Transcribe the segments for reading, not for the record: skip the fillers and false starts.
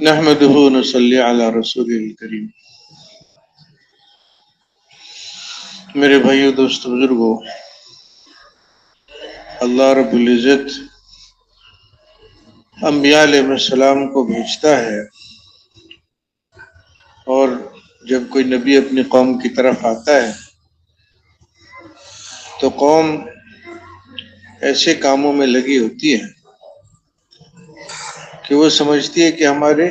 نحمده ونصلي علی رسول الکریم۔ میرے بھائیو، دوستو، بزرگو، اللہ رب العزت انبیاء علیہ السلام کو بھیجتا ہے، اور جب کوئی نبی اپنی قوم کی طرف آتا ہے تو قوم ایسے کاموں میں لگی ہوتی ہے کہ وہ سمجھتی ہے کہ ہماری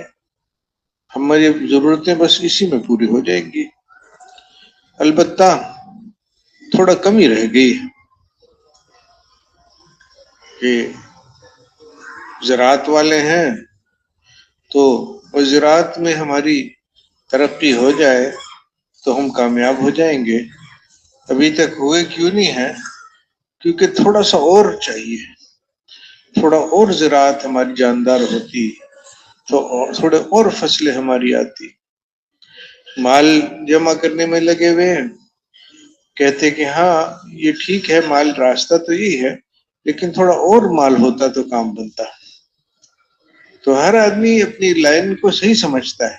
ضرورتیں بس اسی میں پوری ہو جائیں گی، البتہ تھوڑا کمی رہ گئی ہے کہ زراعت والے ہیں تو وہ زراعت میں ہماری ترقی ہو جائے تو ہم کامیاب ہو جائیں گے۔ ابھی تک ہوئے کیوں نہیں ہے؟ کیونکہ تھوڑا سا اور چاہیے، تھوڑا اور زراعت ہماری جاندار ہوتی تو تھوڑے اور فصلیں ہماری آتی۔ مال جمع کرنے میں لگے ہوئے ہیں، کہتے کہ ہاں یہ ٹھیک ہے، مال راستہ تو یہی ہے، لیکن تھوڑا اور مال ہوتا تو کام بنتا۔ تو ہر آدمی اپنی لائن کو صحیح سمجھتا ہے،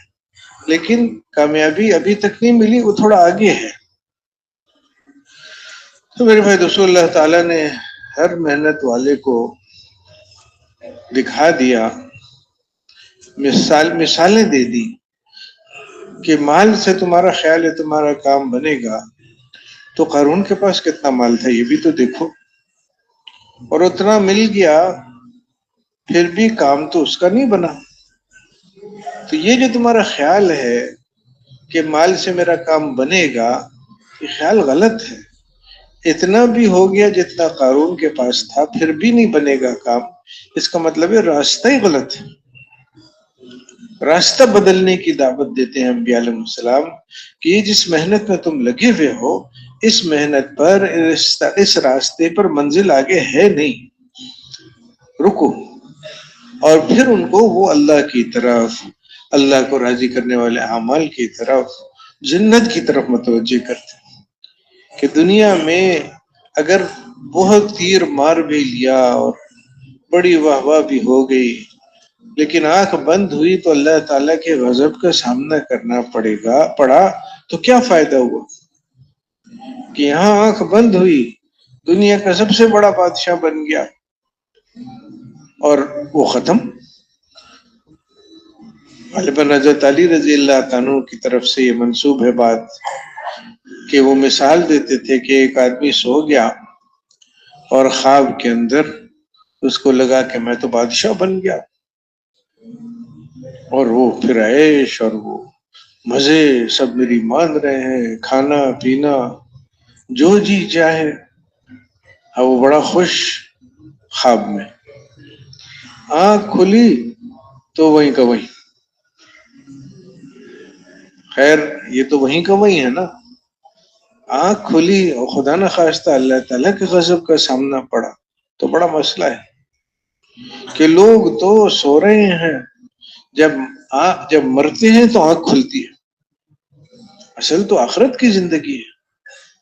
لیکن کامیابی ابھی تک نہیں ملی، وہ تھوڑا آگے ہے۔ تو میرے بھائی دوستو، اللہ تعالیٰ نے ہر محنت والے کو دکھا دیا، مثالیں دے دی کہ مال سے تمہارا خیال ہے تمہارا کام بنے گا، تو قارون کے پاس کتنا مال تھا یہ بھی تو دیکھو، اور اتنا مل گیا پھر بھی کام تو اس کا نہیں بنا۔ تو یہ جو تمہارا خیال ہے کہ مال سے میرا کام بنے گا، یہ خیال غلط ہے۔ اتنا بھی ہو گیا جتنا قارون کے پاس تھا، پھر بھی نہیں بنے گا کام، اس کا مطلب ہے راستہ ہی غلط ہے۔ راستہ بدلنے کی دعوت دیتے ہیں انبیاء علیہ السلام کہ یہ جس محنت میں تم لگے ہوئے ہو، اس محنت پر، اس راستے پر منزل آگے ہے نہیں، رکو۔ اور پھر ان کو وہ اللہ کی طرف، اللہ کو راضی کرنے والے اعمال کی طرف، جنت کی طرف متوجہ کرتے کہ دنیا میں اگر بہت تیر مار بھی لیا اور بڑی واہ واہ بھی ہو گئی، لیکن آنکھ بند ہوئی تو اللہ تعالیٰ کے غضب کا سامنا کرنا پڑا تو کیا فائدہ ہوا؟ کہ یہاں آنکھ بند ہوئی، دنیا کا سب سے بڑا بادشاہ بن گیا اور وہ ختم۔ غالباً حضرت علی رضی اللہ عنہ کی طرف سے یہ منسوب ہے بات کہ وہ مثال دیتے تھے کہ ایک آدمی سو گیا اور خواب کے اندر اس کو لگا کہ میں تو بادشاہ بن گیا، اور وہ پھر عیش اور وہ مزے سب میری مان رہے ہیں، کھانا پینا جو جی چاہے، اب وہ بڑا خوش۔ خواب میں آنکھ کھلی تو وہیں کا وہیں، خیر یہ تو وہیں کا وہیں ہے نا۔ آنکھ کھلی اور خدا نہ خواستہ اللہ تعالیٰ کے غضب کا سامنا پڑا تو بڑا مسئلہ ہے کہ لوگ تو سو رہے ہیں، جب مرتے ہیں تو آنکھ کھلتی ہے۔ اصل تو آخرت کی زندگی ہے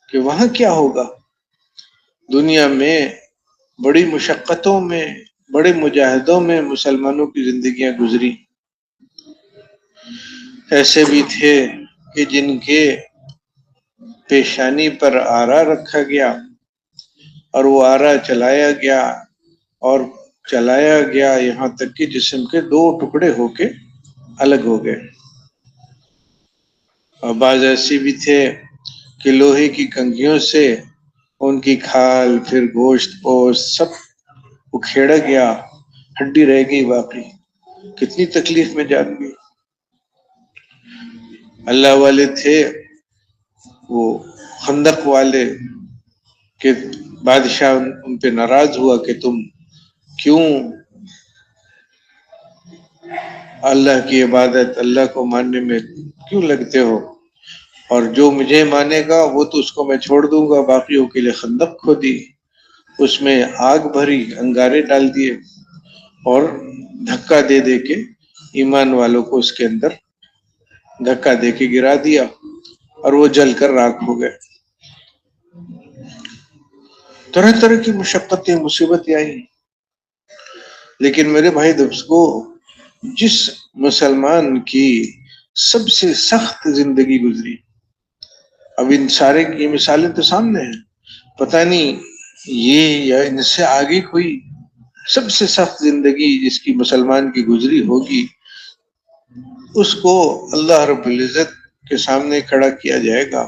کہ وہاں کیا ہوگا۔ دنیا میں بڑی مشقتوں میں، بڑے مجاہدوں میں مسلمانوں کی زندگیاں گزری۔ ایسے بھی تھے کہ جن کے پیشانی پر آرا رکھا گیا اور وہ آرا چلایا گیا یہاں تک کہ جسم کے 2 ٹکڑے ہو کے الگ ہو گئے۔ اور بعض ایسے بھی تھے کہ لوہے کی کنگھیوں سے ان کی کھال، پھر گوشت پوست سب اکھیڑا گیا، ہڈی رہ گئی باقی، کتنی تکلیف میں جان گئی۔ اللہ والے تھے وہ خندق والے کہ بادشاہ ان پہ ناراض ہوا کہ تم کیوں اللہ کی عبادت، اللہ کو ماننے میں کیوں لگتے ہو، اور جو مجھے مانے گا وہ تو اس کو میں چھوڑ دوں گا، باقیوں کے لیے خندق کھودی، اس میں آگ بھری، انگارے ڈال دیے اور دھکا دے دے کے ایمان والوں کو اس کے اندر دھکا دے کے گرا دیا اور وہ جل کر راکھ ہو گئے۔ طرح طرح کی مشقتیں، مصیبتیں آئی، لیکن میرے بھائی دوستو، جس مسلمان کی سب سے سخت زندگی گزری. اب ان سارے کی مثالیں تو سامنے ہیں، پتہ نہیں یہ یا ان سے آگے کوئی سب سے سخت زندگی جس کی مسلمان کی گزری ہوگی، اس کو اللہ رب العزت کے سامنے کھڑا کیا جائے گا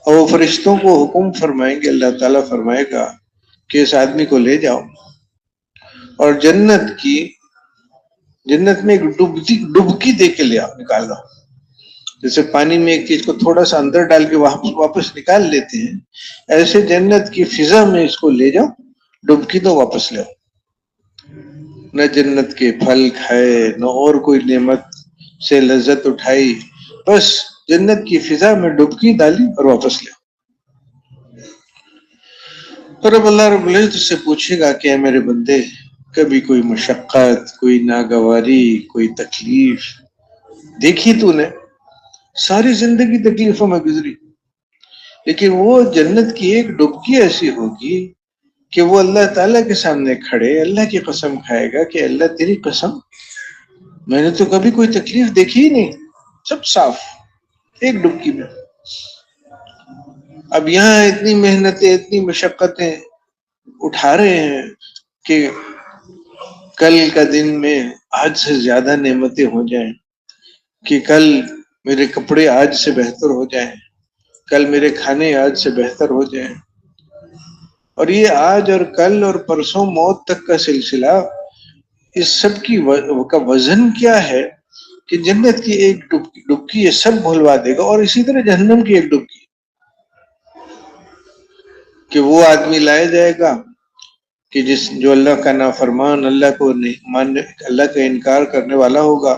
اور وہ فرشتوں کو حکم فرمائیں گے، اللہ تعالیٰ فرمائے گا کہ اس آدمی کو لے جاؤ اور جنت میں ایک ڈبکی دے کے لے آؤ، نکال لاؤ. جیسے پانی میں ایک چیز کو تھوڑا سا اندر ڈال کے واپس نکال لیتے ہیں، ایسے جنت کی فضا میں اس کو لے جاؤ، ڈبکی دو، واپس لے آؤ. نہ جنت کے پھل کھائے، نہ اور کوئی نعمت سے لذت اٹھائی، بس جنت کی فضا میں ڈبکی ڈالی اور واپس لے آؤ. اور اب اللہ رب العزت سے پوچھے گا کہ اے میرے بندے، کبھی کوئی مشقت، کوئی ناگواری، کوئی تکلیف دیکھی تو نے؟ ساری زندگی تکلیفوں میں گزری، لیکن وہ جنت کی ایک ڈبکی ایسی ہوگی کہ وہ اللہ تعالیٰ کے سامنے کھڑے اللہ کی قسم کھائے گا کہ اللہ تیری قسم، میں نے تو کبھی کوئی تکلیف دیکھی ہی نہیں، سب صاف ایک ڈبکی میں. اب یہاں اتنی محنتیں، اتنی مشقتیں اٹھا رہے ہیں کہ کل کا دن میں آج سے زیادہ نعمتیں ہو جائیں، کہ کل میرے کپڑے آج سے بہتر ہو جائیں، کل میرے کھانے آج سے بہتر ہو جائیں. اور یہ آج اور کل اور پرسوں موت تک کا سلسلہ، اس سب کا وزن کیا ہے کہ جنت کی ایک ڈبکی یہ سب بھولوا دے گا. اور اسی طرح جہنم کی ایک ڈبکی، کہ وہ آدمی لایا جائے گا کہ جو اللہ کا نافرمان، اللہ کو ماننے، اللہ کا انکار کرنے والا ہوگا،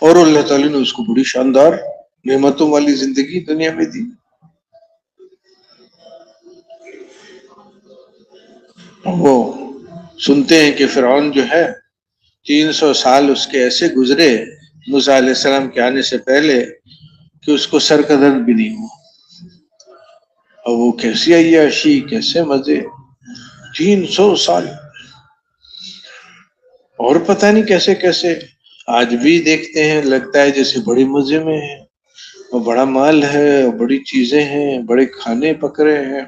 اور اللہ تعالیٰ نے اس کو بڑی شاندار نعمتوں والی زندگی دنیا میں دی. وہ سنتے ہیں کہ فرعون جو ہے 300 سال اس کے ایسے گزرے موسیٰ علیہ السلام کے آنے سے پہلے کہ اس کو سر کا درد بھی نہیں ہوا. اور وہ کیسی عیاشی، کیسے مزے، 300 سال، اور پتہ نہیں کیسے کیسے آج بھی دیکھتے ہیں، لگتا ہے جیسے بڑے مزے میں ہیں، اور بڑا مال ہے، اور بڑی چیزیں ہیں، بڑے کھانے پک رہے ہیں.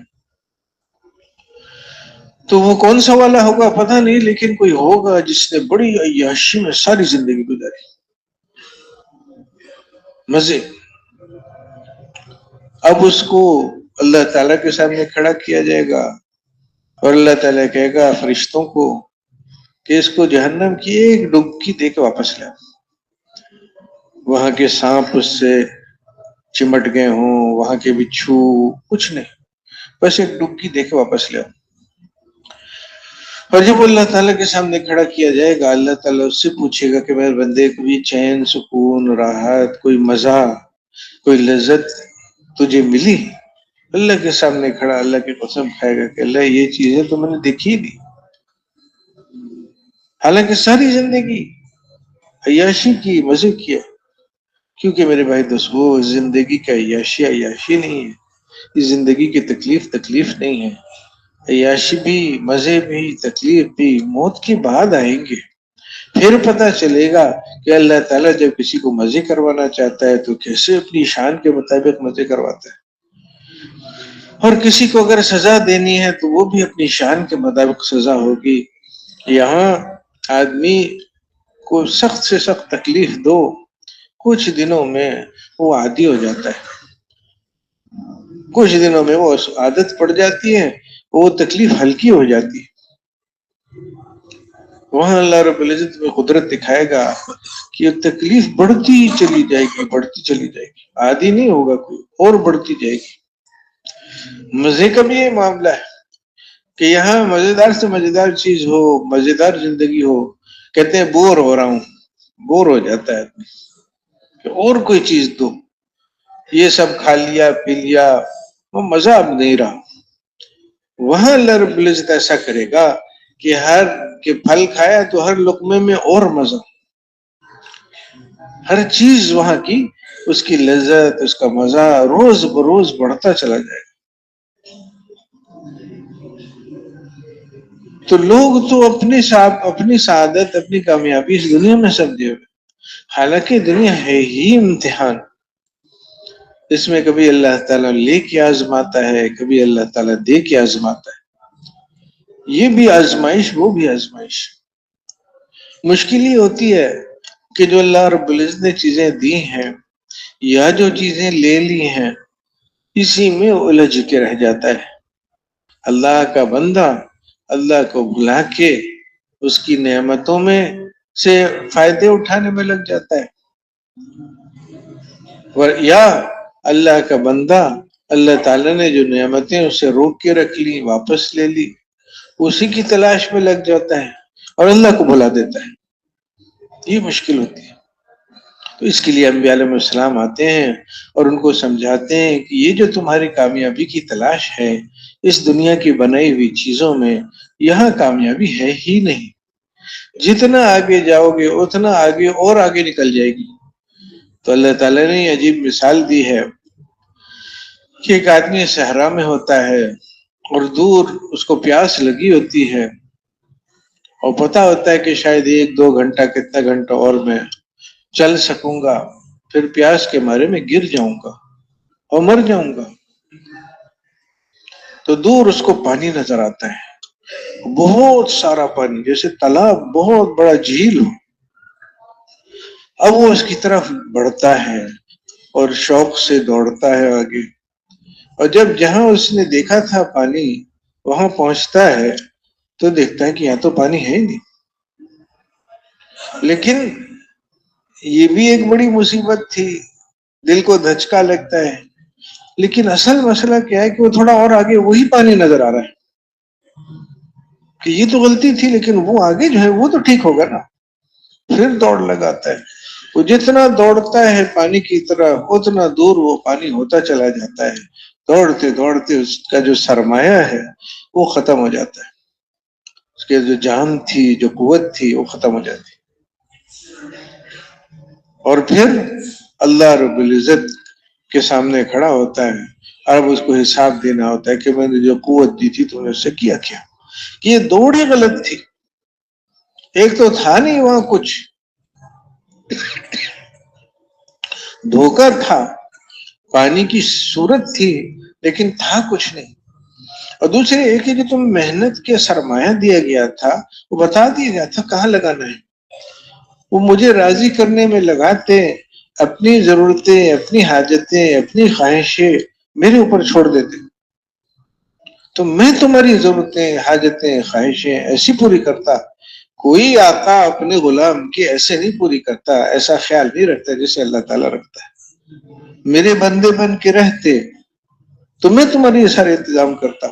تو وہ کون سا والا ہوگا پتہ نہیں، لیکن کوئی ہوگا جس نے بڑی عیاشی میں ساری زندگی گزاری، مزے. اب اس کو اللہ تعالیٰ کے سامنے کھڑا کیا جائے گا اور اللہ تعالیٰ کہے گا فرشتوں کو کہ اس کو جہنم کی ایک ڈبکی دے کے واپس لے. وہاں کے سانپ اس سے چمٹ گئے ہوں، وہاں کے بچھو، کچھ نہیں، بس ایک ڈبکی دے کے واپس لے. اور جب اللہ تعالیٰ کے سامنے کھڑا کیا جائے گا، اللہ تعالیٰ اس سے پوچھے گا کہ میرے بندے کو بھی چین، سکون، راحت، کوئی مزہ، کوئی لذت تجھے ملی؟ اللہ کے سامنے کھڑا اللہ کی قسم کھائے گا کہ اللہ یہ چیزیں تو میں نے دیکھی نہیں، حالانکہ ساری زندگی عیاشی کی، مزے کیا. کیونکہ میرے بھائی دوست، وہ زندگی کا عیاشی نہیں ہے، اس زندگی کی تکلیف نہیں ہے. عیاشی بھی، مزے بھی، تکلیف بھی موت کے بعد آئیں گے. پھر پتہ چلے گا کہ اللہ تعالیٰ جب کسی کو مزے کروانا چاہتا ہے تو کیسے اپنی شان کے مطابق مزے کرواتا ہے، اور کسی کو اگر سزا دینی ہے تو وہ بھی اپنی شان کے مطابق سزا ہوگی. یہاں آدمی کو سخت سے سخت تکلیف دو، کچھ دنوں میں وہ عادی ہو جاتا ہے، کچھ دنوں میں وہ عادت پڑ جاتی ہے، وہ تکلیف ہلکی ہو جاتی ہے. وہاں اللہ رب العزت میں قدرت دکھائے گا کہ یہ تکلیف بڑھتی چلی جائے گی، بڑھتی چلی جائے گی، عادی نہیں ہوگا کوئی، اور بڑھتی جائے گی. مزے کا بھی یہ معاملہ ہے کہ یہاں مزیدار سے مزیدار چیز ہو، مزیدار زندگی ہو، کہتے ہیں بور ہو رہا ہوں، بور ہو جاتا ہے آدمی کہ اور کوئی چیز دو، یہ سب کھا لیا پی لیا، وہ مزہ اب نہیں رہا. وہاں اللہ رب العزت ایسا کرے گا کہ ہر کے پھل کھایا تو ہر لقمے میں اور مزہ، ہر چیز وہاں کی، اس کی لذت، اس کا مزہ روز بروز بڑھتا چلا جائے گا. تو لوگ تو اپنی سعادت اپنی کامیابی اس دنیا میں سمجھے ہوئے، حالانکہ دنیا ہے ہی امتحان. اس میں کبھی اللہ تعالیٰ لے کے آزماتا ہے، کبھی اللہ تعالیٰ دے کے آزماتا ہے. یہ بھی آزمائش، وہ بھی آزمائش. مشکل یہ ہوتی ہے کہ جو اللہ رب العزت نے چیزیں دی ہیں یا جو چیزیں لے لی ہیں اسی میں الجھ کے رہ جاتا ہے. اللہ کا بندہ اللہ کو بھلا کے اس کی نعمتوں میں سے فائدے اٹھانے میں لگ جاتا ہے، یا اللہ کا بندہ اللہ تعالیٰ نے جو نعمتیں اسے روک کے رکھ لی واپس لے لی اسی کی تلاش میں لگ جاتا ہے اور اللہ کو بھلا دیتا ہے. یہ مشکل ہوتی ہے. تو اس کے لیے انبیاء علیہ السلام آتے ہیں اور ان کو سمجھاتے ہیں کہ یہ جو تمہاری کامیابی کی تلاش ہے اس دنیا کی بنائی ہوئی چیزوں میں، یہاں کامیابی ہے ہی نہیں. جتنا آگے جاؤ گے اتنا آگے اور آگے نکل جائے گی. تو اللہ تعالیٰ نے عجیب مثال دی ہے کہ ایک آدمی صحرا میں ہوتا ہے اور دور اس کو پیاس لگی ہوتی ہے اور پتا ہوتا ہے کہ شاید 1-2 گھنٹہ کتنا گھنٹہ اور میں چل سکوں گا، پھر پیاس کے مارے میں گر جاؤں گا اور مر جاؤں گا. تو دور اس کو پانی نظر آتا ہے، بہت سارا پانی، جیسے تالاب، بہت بڑا جھیل ہو. اب وہ اس کی طرف بڑھتا ہے اور شوق سے دوڑتا ہے آگے، اور جب جہاں اس نے دیکھا تھا پانی وہاں پہنچتا ہے تو دیکھتا ہے کہ یہاں تو پانی ہے ہی نہیں. لیکن یہ بھی ایک بڑی مصیبت تھی، دل کو دھچکا لگتا ہے. لیکن اصل مسئلہ کیا ہے کہ وہ تھوڑا اور آگے وہی پانی نظر آ رہا ہے کہ یہ تو غلطی تھی لیکن وہ آگے جو ہے وہ تو ٹھیک ہوگا نا. پھر دوڑ لگاتا ہے. وہ جتنا دوڑتا ہے پانی کی طرح اتنا دور وہ پانی ہوتا چلا جاتا ہے. دوڑتے دوڑتے اس کا جو سرمایہ ہے وہ ختم ہو جاتا ہے، اس کے جو جان تھی جو قوت تھی وہ ختم ہو جاتی. اور پھر اللہ رب العزت کے سامنے کھڑا ہوتا ہے اور اب اس کو حساب دینا ہوتا ہے کہ میں نے جو قوت دی تھی تم نے اس سے کیا کیا. یہ دوڑ ہی غلط تھی. ایک تو تھا نہیں وہاں کچھ، دھوکہ تھا، پانی کی صورت تھی لیکن تھا کچھ نہیں. اور دوسرے ایک ہے کہ تم محنت کے سرمایہ دیا گیا تھا وہ بتا دیا گیا تھا کہاں لگانا ہے. وہ مجھے راضی کرنے میں لگاتے، اپنی ضرورتیں اپنی حاجتیں اپنی خواہشیں میرے اوپر چھوڑ دیتے. تو میں تمہاری ضرورتیں حاجتیں خواہشیں ایسی پوری کرتا. کوئی آقا اپنے غلام کی ایسے نہیں پوری کرتا، ایسا خیال نہیں رکھتا جیسے اللہ تعالیٰ رکھتا ہے. میرے بندے بن کے رہتے تو میں تمہاری سارے انتظام کرتا.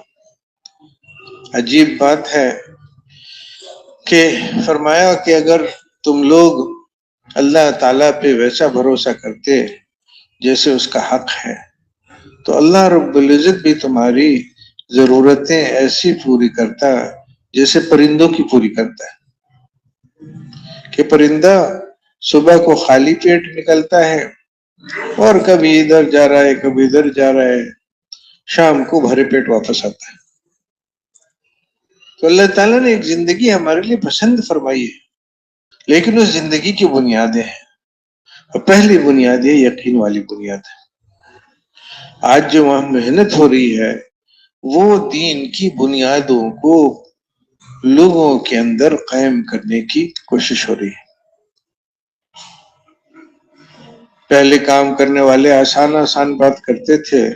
عجیب بات ہے کہ فرمایا کہ اگر تم لوگ اللہ تعالیٰ پہ ویسا بھروسہ کرتے جیسے اس کا حق ہے تو اللہ رب العزت بھی تمہاری ضرورتیں ایسی پوری کرتا جیسے پرندوں کی پوری کرتا ہے. کہ پرندہ صبح کو خالی پیٹ نکلتا ہے اور کبھی ادھر جا رہا ہے کبھی ادھر جا رہا ہے، شام کو بھرے پیٹ واپس آتا ہے. تو اللہ تعالیٰ نے ایک زندگی ہمارے لیے پسند فرمائی ہے، لیکن اس زندگی کی بنیادیں ہیں، اور پہلی بنیاد ہے یقین والی بنیاد ہے. آج جو وہاں محنت ہو رہی ہے وہ دین کی بنیادوں کو لوگوں کے اندر قائم کرنے کی کوشش ہو رہی ہے. پہلے کام کرنے والے آسان آسان بات کرتے تھے،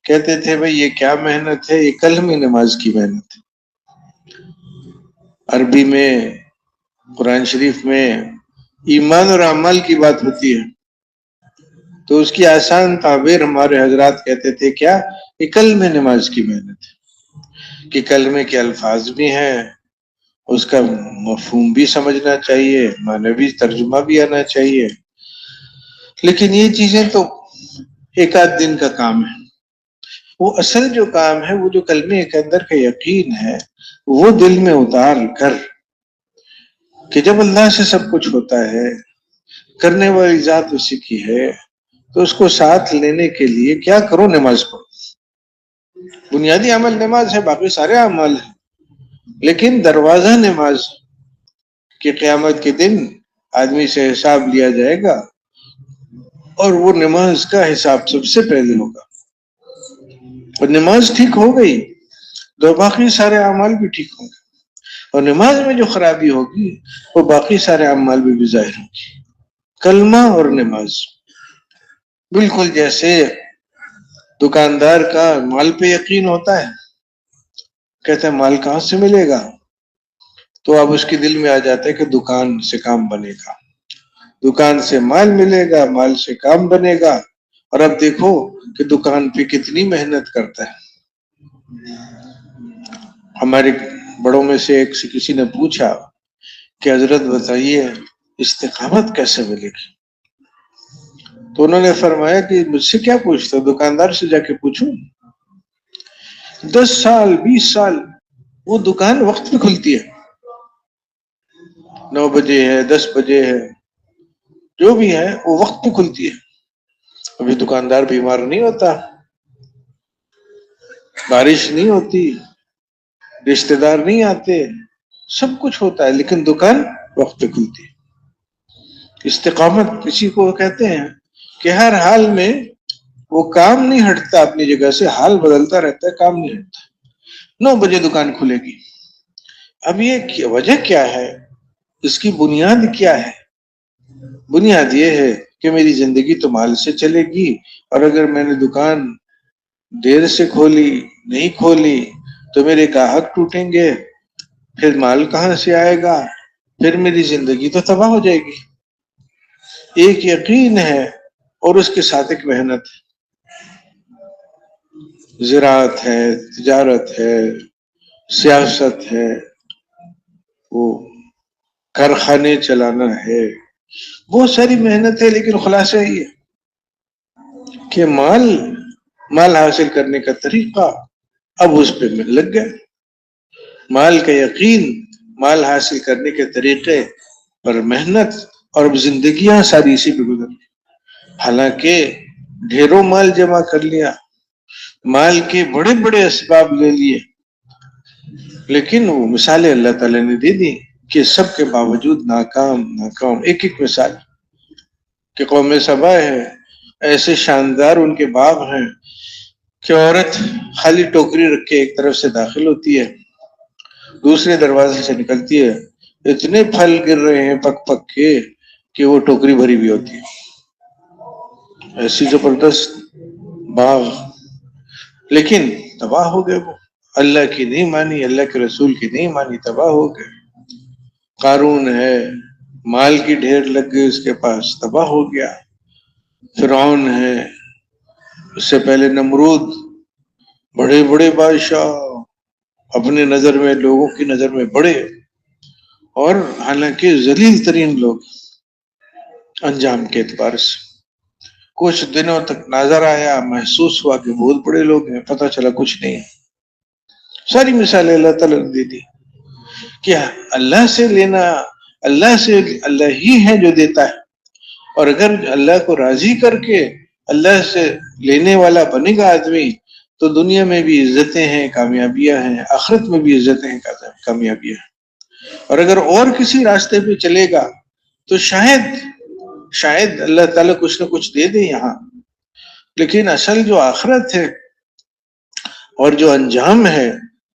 کہتے تھے بھئی یہ کیا محنت ہے، یہ کلمی نماز کی محنت ہے. عربی میں قرآن شریف میں ایمان اور اعمال کی بات ہوتی ہے تو اس کی آسان تعبیر ہمارے حضرات کہتے تھے کیا، یہ کلمہ نماز کی محنت ہے. کہ کلمے کے الفاظ بھی ہیں، اس کا مفہوم بھی سمجھنا چاہیے، معنوی ترجمہ بھی آنا چاہیے. لیکن یہ چیزیں تو ایک آدھ دن کا کام ہے. وہ اصل جو کام ہے، وہ جو کلمے کے اندر کا یقین ہے وہ دل میں اتار کر کہ جب اللہ سے سب کچھ ہوتا ہے، کرنے والی ذات اسی کی ہے، تو اس کو ساتھ لینے کے لیے کیا کرو، نماز پڑھو. بنیادی عمل نماز ہے، باقی سارے اعمال ہیں. لیکن دروازہ نماز کہ قیامت کے دن آدمی سے حساب لیا جائے گا اور وہ نماز کا حساب سب سے پہلے ہوگا. اور نماز ٹھیک ہو گئی تو باقی سارے اعمال بھی ٹھیک ہوں گے، اور نماز میں جو خرابی ہوگی وہ باقی سارے اعمال بھی ظاہر ہوں گی. کلمہ اور نماز بالکل جیسے دکاندار کا مال پہ یقین ہوتا ہے، کہتے ہیں مال کہاں سے ملے گا، تو اب اس کے دل میں آ جاتا ہے کہ دکان سے کام بنے گا، دکان سے مال ملے گا، مال سے کام بنے گا. اور اب دیکھو کہ دکان پہ کتنی محنت کرتا ہے. ہمارے بڑوں میں سے ایک سے کسی نے پوچھا کہ حضرت بتائیے استقامت کیسے ملے گی؟ تو انہوں نے فرمایا کہ مجھ سے کیا پوچھتا، دکاندار سے جا کے پوچھوں. 10 سال 20 سال وہ دکان وقت پہ کھلتی ہے، 9 بجے ہے 10 بجے ہے جو بھی ہے وہ وقت پہ کھلتی ہے. ابھی دکاندار بیمار نہیں ہوتا، بارش نہیں ہوتی، رشتہ دار نہیں آتے، سب کچھ ہوتا ہے لیکن دکان وقت پہ کھلتی ہے. استقامت کسی کو کہتے ہیں کہ ہر حال میں وہ کام نہیں ہٹتا اپنی جگہ سے، حال بدلتا رہتا ہے، کام نہیں ہٹتا. 9 بجے دکان کھلے گی. اب یہ وجہ کیا ہے، اس کی بنیاد کیا ہے؟ بنیاد یہ ہے کہ میری زندگی تو مال سے چلے گی، اور اگر میں نے دکان دیر سے کھولی نہیں کھولی تو میرے گاہک ٹوٹیں گے، پھر مال کہاں سے آئے گا، پھر میری زندگی تو تباہ ہو جائے گی. ایک یقین ہے اور اس کے ساتھ ایک محنت ہے. زراعت ہے، تجارت ہے، سیاست ہے، وہ کارخانے چلانا ہے، بہت ساری محنت ہے. لیکن خلاصہ یہ کہ مال حاصل کرنے کا طریقہ اب اس پہ لگ گیا. مال کا یقین، مال حاصل کرنے کے طریقے پر محنت، اور اب زندگیاں ساری اسی پہ گزر گئی. حالانکہ ڈھیروں مال جمع کر لیا، مال کے بڑے بڑے اسباب لے لیے، لیکن وہ مثالیں اللہ تعالیٰ نے دے دی کہ سب کے باوجود ناکام. ایک ایک مثال کہ قوم سبا ہے، ایسے شاندار ان کے باغ ہیں کہ عورت خالی ٹوکری رکھ کے ایک طرف سے داخل ہوتی ہے، دوسرے دروازے سے نکلتی ہے، اتنے پھل گر رہے ہیں پک پک کے کہ وہ ٹوکری بھری بھی ہوتی ہے. ایسی زبردست باغ، لیکن تباہ ہو گئے. وہ اللہ کی نہیں مانی، اللہ کے رسول کی نہیں مانی، تباہ ہو گئے. قارون ہے، مال کی ڈھیر لگ گئی اس کے پاس، تباہ ہو گیا. فرعون ہے، اس سے پہلے نمرود، بڑے بڑے بادشاہ، اپنے نظر میں لوگوں کی نظر میں بڑے، اور حالانکہ ذلیل ترین لوگ انجام کے اعتبار سے. کچھ دنوں تک نظر آیا، محسوس ہوا کہ بہت بڑے لوگ ہیں، پتہ چلا کچھ نہیں ہے. ساری مثالیں اللہ تعالیٰ نے دے دی کہ اللہ سے لینا، اللہ ہی ہے جو دیتا ہے. اور اگر اللہ کو راضی کر کے اللہ سے لینے والا بنے گا آدمی تو دنیا میں بھی عزتیں ہیں، کامیابیاں ہیں، آخرت میں بھی عزتیں ہیں، کامیابیاں ہیں. اور اگر اور کسی راستے پہ چلے گا تو شاید اللہ تعالیٰ کچھ نہ کچھ دے دے یہاں، لیکن اصل جو آخرت ہے اور جو انجام ہے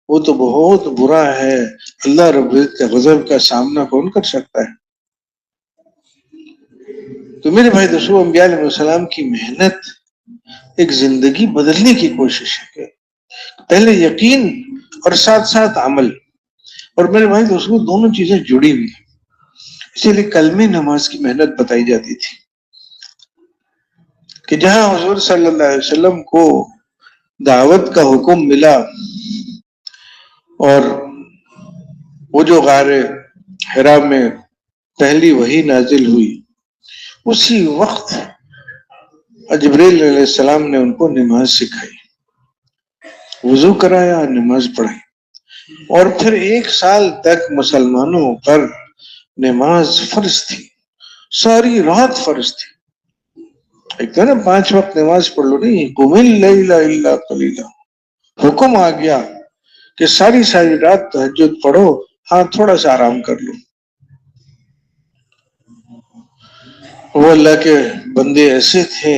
وہ تو بہت برا ہے. اللہ رب العزت کے غضب کا سامنا کون کر سکتا ہے؟ تو میرے بھائی دوستو، انبیاء علیہ السلام کی محنت ایک زندگی بدلنے کی کوشش ہے، پہلے یقین اور ساتھ ساتھ عمل. اور میرے بھائی دوستو دونوں چیزیں جڑی ہوئی ہیں، اسی لیے کلمہ نماز کی محنت بتائی جاتی تھی کہ جہاں حضور صلی اللہ علیہ وسلم کو دعوت کا حکم ملا اور وہ جو غار حرا میں پہلی وحی نازل ہوئی، اسی وقت جبریل علیہ السلام نے ان کو نماز سکھائی، وضو کرایا، نماز پڑھائی. اور پھر 1 سال تک مسلمانوں پر نماز فرض تھی، ساری رات فرض تھی. ایک تو نا 5 وقت نماز پڑھ لو، نہیں، قم اللیل الا قلیلا، حکم آ گیا کہ ساری ساری رات تہجد پڑھو، ہاں تھوڑا سا آرام کر لو. وہ اللہ کے بندے ایسے تھے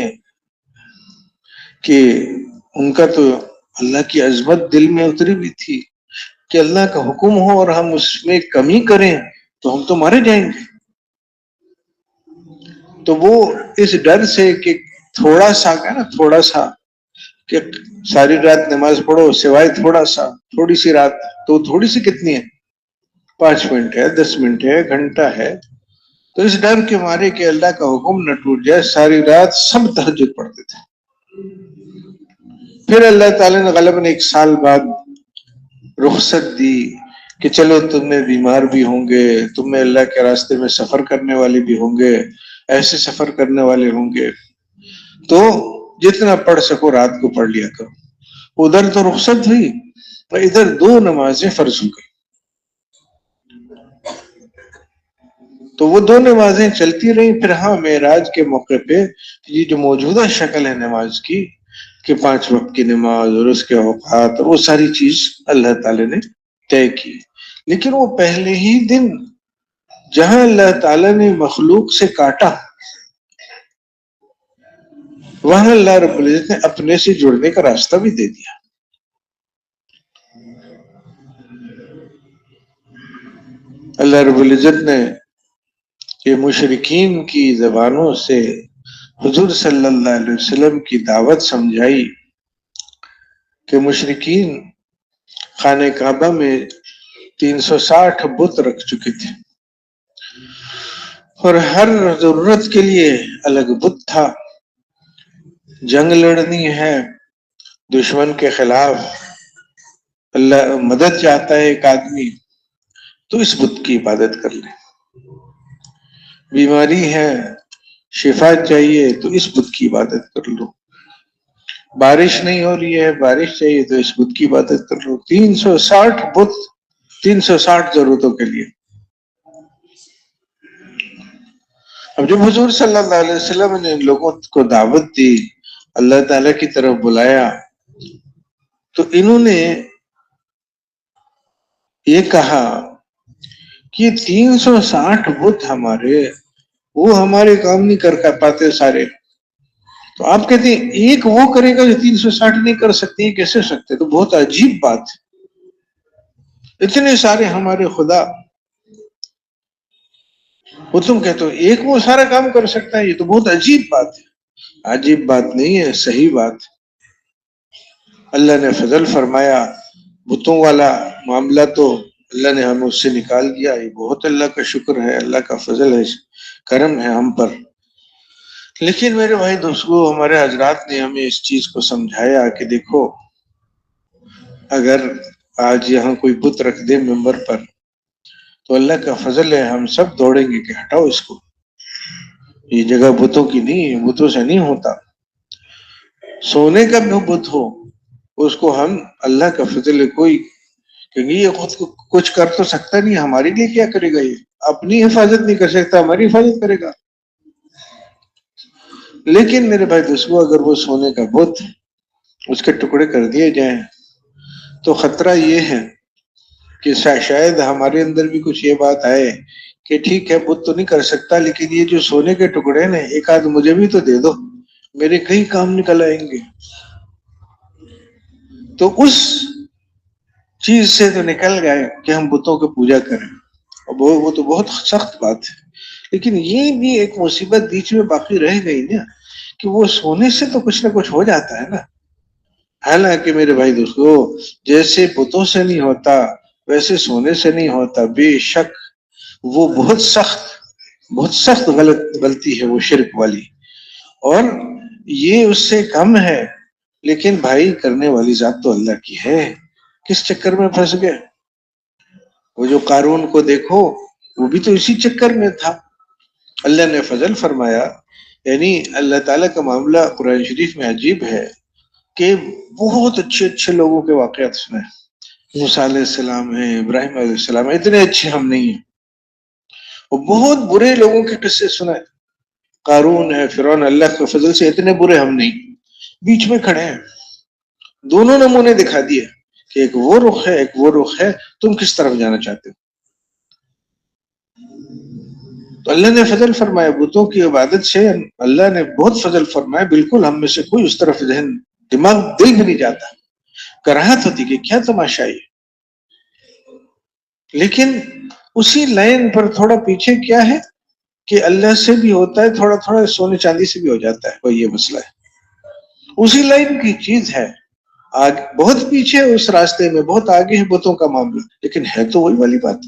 کہ ان کا تو اللہ کی عظمت دل میں اتری بھی تھی کہ اللہ کا حکم ہو اور ہم اس میں کمی کریں تو ہم تو مارے جائیں گے. تو وہ اس ڈر سے کہ تھوڑا سا کیا نا، تھوڑا سا کہ ساری رات نماز پڑھو سوائے تھوڑا سا، تھوڑی سی رات، تو تھوڑی سی کتنی ہے، 5 منٹ ہے، 10 منٹ ہے، گھنٹہ ہے. تو اس ڈر کے مارے کہ اللہ کا حکم نہ ٹوٹ جائے ساری رات سب تہجد پڑھتے تھے. پھر اللہ تعالیٰ نے غالباً 1 سال بعد رخصت دی کہ چلو تم میں بیمار بھی ہوں گے، تم میں اللہ کے راستے میں سفر کرنے والے بھی ہوں گے، ایسے سفر کرنے والے ہوں گے، تو جتنا پڑھ سکو رات کو پڑھ لیا کرو. ادھر تو رخصت ہوئی اور ادھر 2 نمازیں فرض ہو گئی. تو وہ 2 نمازیں چلتی رہیں. پھر ہاں معراج کے موقع پہ یہ جو موجودہ شکل ہے نماز کی کہ 5 وقت کی نماز اور اس کے اوقات، وہ ساری چیز اللہ تعالی نے طے کی. لیکن وہ پہلے ہی دن جہاں اللہ تعالی نے مخلوق سے کاٹا، وہاں اللہ رب العزت نے اپنے سے جڑنے کا راستہ بھی دے دیا. اللہ رب العزت نے یہ مشرکین کی زبانوں سے حضور صلی اللہ علیہ وسلم کی دعوت سمجھائی کہ مشرکین خانہ کعبہ میں 360 بت رکھ چکے تھے اور ہر ضرورت کے لیے الگ بت تھا. جنگ لڑنی ہے دشمن کے خلاف، اللہ مدد چاہتا ہے ایک آدمی تو اس بت کی عبادت کر لے. بیماری ہے، شفا چاہیے تو اس بت کی عبادت کر لو. بارش نہیں ہو رہی ہے، بارش چاہیے تو اس بت کی عبادت کر لو. 360 بت، 360 ضرورتوں کے لیے. اب جب حضور صلی اللہ علیہ وسلم نے لوگوں کو دعوت دی، اللہ تعالیٰ کی طرف بلایا، تو انہوں نے یہ کہا کہ 360 بت ہمارے، وہ ہمارے کام نہیں کر پاتے سارے. تو آپ کہتے ہیں ایک وہ کرے گا جو 360 نہیں کر سکتے، یہ کیسے سکتے؟ تو بہت عجیب بات ہے. اتنے سارے ہمارے خدا، وہ تم کہتے ہو ایک وہ سارا کام کر سکتا ہے، یہ تو بہت عجیب بات ہے. عجیب بات نہیں ہے، صحیح بات. اللہ نے فضل فرمایا، بتوں والا معاملہ تو اللہ نے ہمیں اس سے نکال دیا. یہ بہت اللہ کا شکر ہے، اللہ کا فضل ہے، کرم ہے ہم پر. لیکن میرے بھائی دوستو، ہمارے حضرات نے ہمیں اس چیز کو سمجھایا کہ دیکھو، اگر آج یہاں کوئی بت رکھ دے ممبر پر تو اللہ کا فضل ہے، ہم سب دوڑیں گے کہ ہٹاؤ اس کو، یہ جگہ بتوں کی نہیں ہے، بتوں سے نہیں ہوتا. سونے کا بھی بت ہو اس کو ہم، اللہ کا فضل ہے، کوئی کیونکہ یہ خود کو کچھ کر تو سکتا نہیں، ہمارے لیے کیا کرے گا؟ یہ اپنی حفاظت نہیں کر سکتا، ہماری حفاظت کرے گا. لیکن میرے بھائی دوستو، اگر وہ سونے کا بت اس کے ٹکڑے کر دیے جائیں تو خطرہ یہ ہے کہ شاید ہمارے اندر بھی کچھ یہ بات آئے کہ ٹھیک ہے بت تو نہیں کر سکتا، لیکن یہ جو سونے کے ٹکڑے نا، ایک آدھ مجھے بھی تو دے دو، میرے کئی کام نکل آئیں گے. تو اس چیز سے تو نکل گئے کہ ہم بتوں کو پوجا کریں، وہ تو بہت سخت بات ہے. لیکن یہ بھی ایک مصیبت بیچ میں باقی رہ گئی نا کہ وہ سونے سے تو کچھ نہ کچھ ہو جاتا ہے نا. حالانکہ میرے بھائی دوستو، جیسے بتوں سے نہیں ہوتا ویسے سونے سے نہیں ہوتا. بے شک وہ بہت سخت غلطی ہے وہ شرک والی، اور یہ اس سے کم ہے. لیکن بھائی کرنے والی ذات تو اللہ کی ہے. کس چکر میں پھنس گئے؟ وہ جو قارون کو دیکھو، وہ بھی تو اسی چکر میں تھا. اللہ نے فضل فرمایا، یعنی اللہ تعالیٰ کا معاملہ قرآن شریف میں عجیب ہے کہ بہت اچھے اچھے لوگوں کے واقعات سنائے. موسیٰ علیہ السلام ہیں، ابراہیم علیہ السلام ہیں، اتنے اچھے ہم نہیں ہیں. اور بہت برے لوگوں کے قصے سنائے، قارون ہے، فرعون، اللہ کے فضل سے اتنے برے ہم نہیں. بیچ میں کھڑے ہیں، دونوں نمونے دکھا دیے کہ ایک وہ رخ ہے، ایک وہ رخ ہے، تم کس طرف جانا چاہتے ہو؟ تو اللہ نے فضل فرمایا، بتوں کی عبادت سے اللہ نے بہت فضل فرمایا، بالکل ہم میں سے کوئی اس طرف ذہن دماغ دل بھی نہیں جاتا، کراہت ہوتی کہ کیا تماشا ہے۔ لیکن اسی لائن پر تھوڑا پیچھے کیا ہے کہ اللہ سے بھی ہوتا ہے، تھوڑا تھوڑا سونے چاندی سے بھی ہو جاتا ہے، وہ یہ مسئلہ ہے، اسی لائن کی چیز ہے، آگے بہت پیچھے اس راستے میں بہت آگے ہے بتوں کا معاملہ، لیکن ہے تو وہی والی بات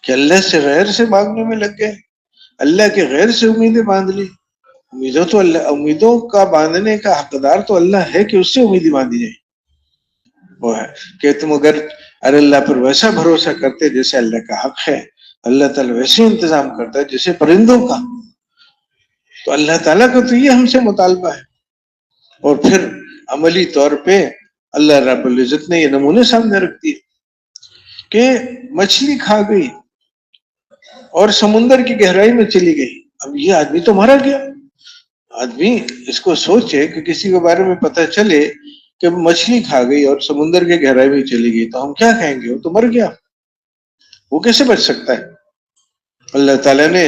کہ اللہ سے غیر سے مانگنے میں لگ گئے، اللہ کے غیر سے امیدیں باندھ لی۔ امیدوں تو اللہ، امیدوں کا باندھنے کا حقدار تو اللہ ہے کہ اس سے امیدیں باندھی جائیں، وہ ہے کہ تم اگر اللہ پر ویسا بھروسہ کرتے جیسے اللہ کا حق ہے، اللہ تعالیٰ ویسے انتظام کرتا ہے جیسے پرندوں کا، تو اللہ تعالیٰ کا تو یہ ہم سے مطالبہ ہے۔ اور پھر عملی طور پہ اللہ رب العزت نے یہ نمونے سامنے رکھ دیے کہ مچھلی کھا گئی اور سمندر کی گہرائی میں چلی گئی، اب یہ آدمی تو مارا گیا۔ آدمی اس کو سوچے کہ کسی کے بارے میں پتہ چلے کہ مچھلی کھا گئی اور سمندر کے گہرائی میں چلی گئی تو ہم کیا کہیں گے؟ وہ تو مر گیا، وہ کیسے بچ سکتا ہے؟ اللہ تعالیٰ نے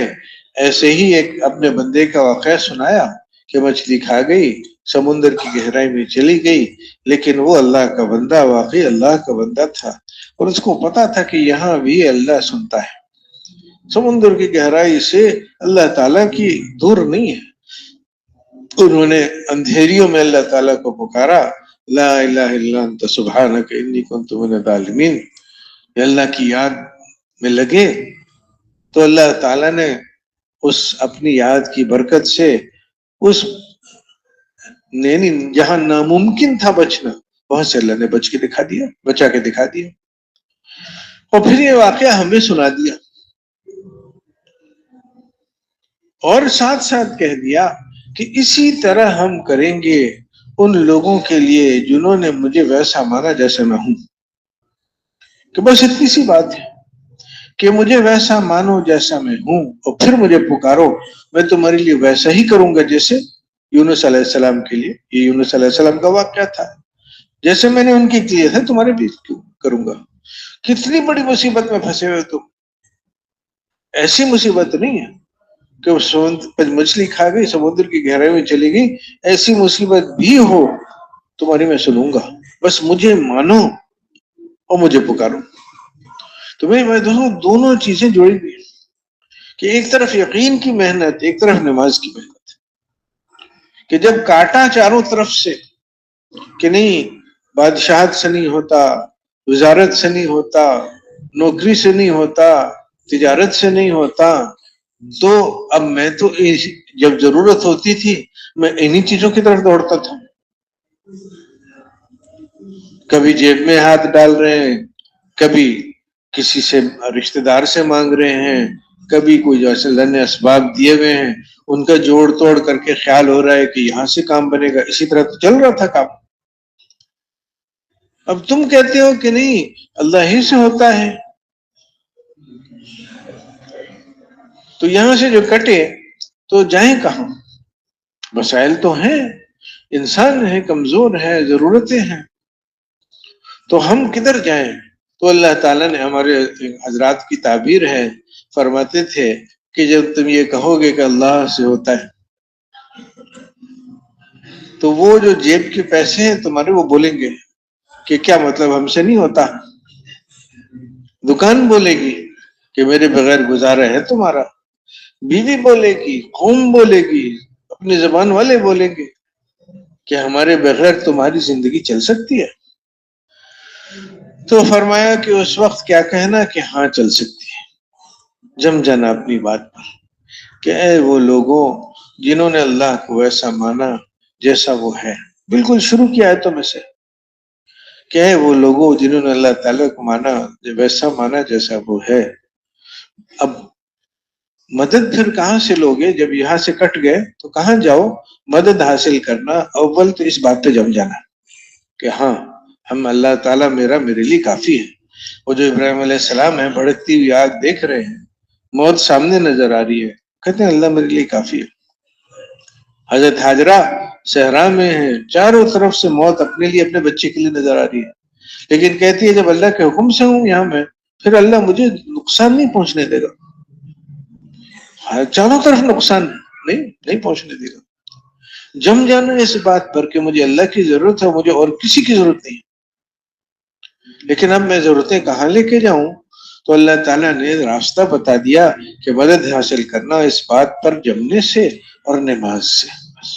ایسے ہی ایک اپنے بندے کا واقعہ سنایا کہ مچھلی کھا گئی، سمندر کی گہرائی میں چلی گئی، لیکن وہ اللہ کا بندہ واقعی اللہ کا بندہ تھا، اور اس کو پتا تھا کہ یہاں بھی اللہ سنتا ہے، سمندر کی گہرائی سے اللہ تعالیٰ کی دور نہیں ہے۔ انہوں نے اندھیریوں میں اللہ تعالیٰ کو پکارا، لا الہ الا انت سبحانک انی کنت من الظالمین، اللہ کی یاد میں لگے تو اللہ تعالیٰ نے اس اپنی یاد کی برکت سے اس جہاں ناممکن تھا بچنا، وہاں سے اللہ نے بچا کے دکھا دیا، اور پھر یہ واقعہ ہمیں سنا دیا، اور ساتھ ساتھ کہہ دیا کہ اسی طرح ہم کریں گے ان لوگوں کے لیے جنہوں نے مجھے ویسا مانا جیسے میں ہوں، کہ بس اتنی سی بات ہے کہ مجھے ویسا مانو جیسا میں ہوں، اور پھر مجھے پکارو، میں تمہارے لیے ویسا ہی کروں گا جیسے یونس علیہ السلام کے لیے، یہ یونس علیہ السلام کا واقعہ تھا، جیسے میں نے ان کے لیے تھا تمہارے بھی کروں گا۔ کتنی بڑی مصیبت میں پھنسے ہوئے تم، ایسی مصیبت نہیں ہے کہ مچھلی کھا گئی سمندر کی گہرائی میں چلی گئی، ایسی مصیبت بھی ہو تمہاری میں سنوں گا، بس مجھے مانو اور مجھے پکارو۔ تو میں دونوں چیزیں جڑی ہوئی کہ ایک طرف یقین کی محنت، ایک طرف نماز کی محنت، کہ جب کاٹا چاروں طرف سے کہ نہیں بادشاہت سے نہیں ہوتا، وزارت سے نہیں ہوتا، نوکری سے نہیں ہوتا، تجارت سے نہیں ہوتا، تو اب میں تو جب ضرورت ہوتی تھی میں انہی چیزوں کی طرف دوڑتا تھا، کبھی جیب میں ہاتھ ڈال رہے ہیں، کبھی کسی سے رشتہ دار سے مانگ رہے ہیں، کبھی کوئی جیسے اللہ نے اسباب دیے ہوئے ہیں ان کا جوڑ توڑ کر کے خیال ہو رہا ہے کہ یہاں سے کام بنے گا، اسی طرح تو چل رہا تھا کام۔ اب تم کہتے ہو کہ نہیں اللہ ہی سے ہوتا ہے، تو یہاں سے جو کٹے تو جائیں کہاں؟ مسائل تو ہیں، انسان ہے، کمزور ہے، ضرورتیں ہیں، تو ہم کدھر جائیں؟ تو اللہ تعالیٰ نے، ہمارے حضرات کی تعبیر ہے، فرماتے تھے کہ جب تم یہ کہو گے کہ اللہ سے ہوتا ہے تو وہ جو جیب کے پیسے ہیں تمہارے وہ بولیں گے کہ کیا مطلب ہم سے نہیں ہوتا، دکان بولے گی کہ میرے بغیر گزارا ہے تمہارا، بیوی بولے گی، قوم بولے گی، اپنی زبان والے بولیں گے کہ ہمارے بغیر تمہاری زندگی چل سکتی ہے؟ تو فرمایا کہ اس وقت کیا کہنا کہ ہاں چل سکتی ہے، جم جانا اپنی بات پر، کہ اے وہ لوگوں جنہوں نے اللہ کو ویسا مانا جیسا وہ ہے، بالکل شروع کی آیتوں میں سے، کہ اے وہ لوگوں جنہوں نے اللہ تعالیٰ کو مانا ویسا مانا جیسا وہ ہے۔ اب مدد پھر کہاں سے لوگے؟ جب یہاں سے کٹ گئے تو کہاں جاؤ مدد حاصل کرنا؟ اول تو اس بات پہ جم جانا کہ ہاں ہم اللہ تعالیٰ میرے لیے کافی ہے۔ وہ جو ابراہیم علیہ السلام ہے بھڑکتی ہوئی آگ دیکھ رہے ہیں، موت سامنے نظر آ رہی ہے، کہتے ہیں اللہ میرے لیے کافی ہے۔ حضرت ہاجرہ صحرا میں ہیں، چاروں طرف سے موت اپنے لیے، اپنے بچے کے لیے نظر آ رہی ہے، لیکن کہتی ہے جب اللہ کے حکم سے ہوں یہاں میں، پھر اللہ مجھے نقصان نہیں پہنچنے دے گا، چاروں طرف نقصان نہیں پہنچنے دے گا۔ جم جانا اس بات پر کہ مجھے اللہ کی ضرورت ہے، مجھے اور کسی کی ضرورت نہیں، لیکن اب میں ضرورتیں کہاں لے کے جاؤں؟ تو اللہ تعالیٰ نے راستہ بتا دیا کہ مدد حاصل کرنا اس بات پر جمنے سے اور نماز سے۔ بس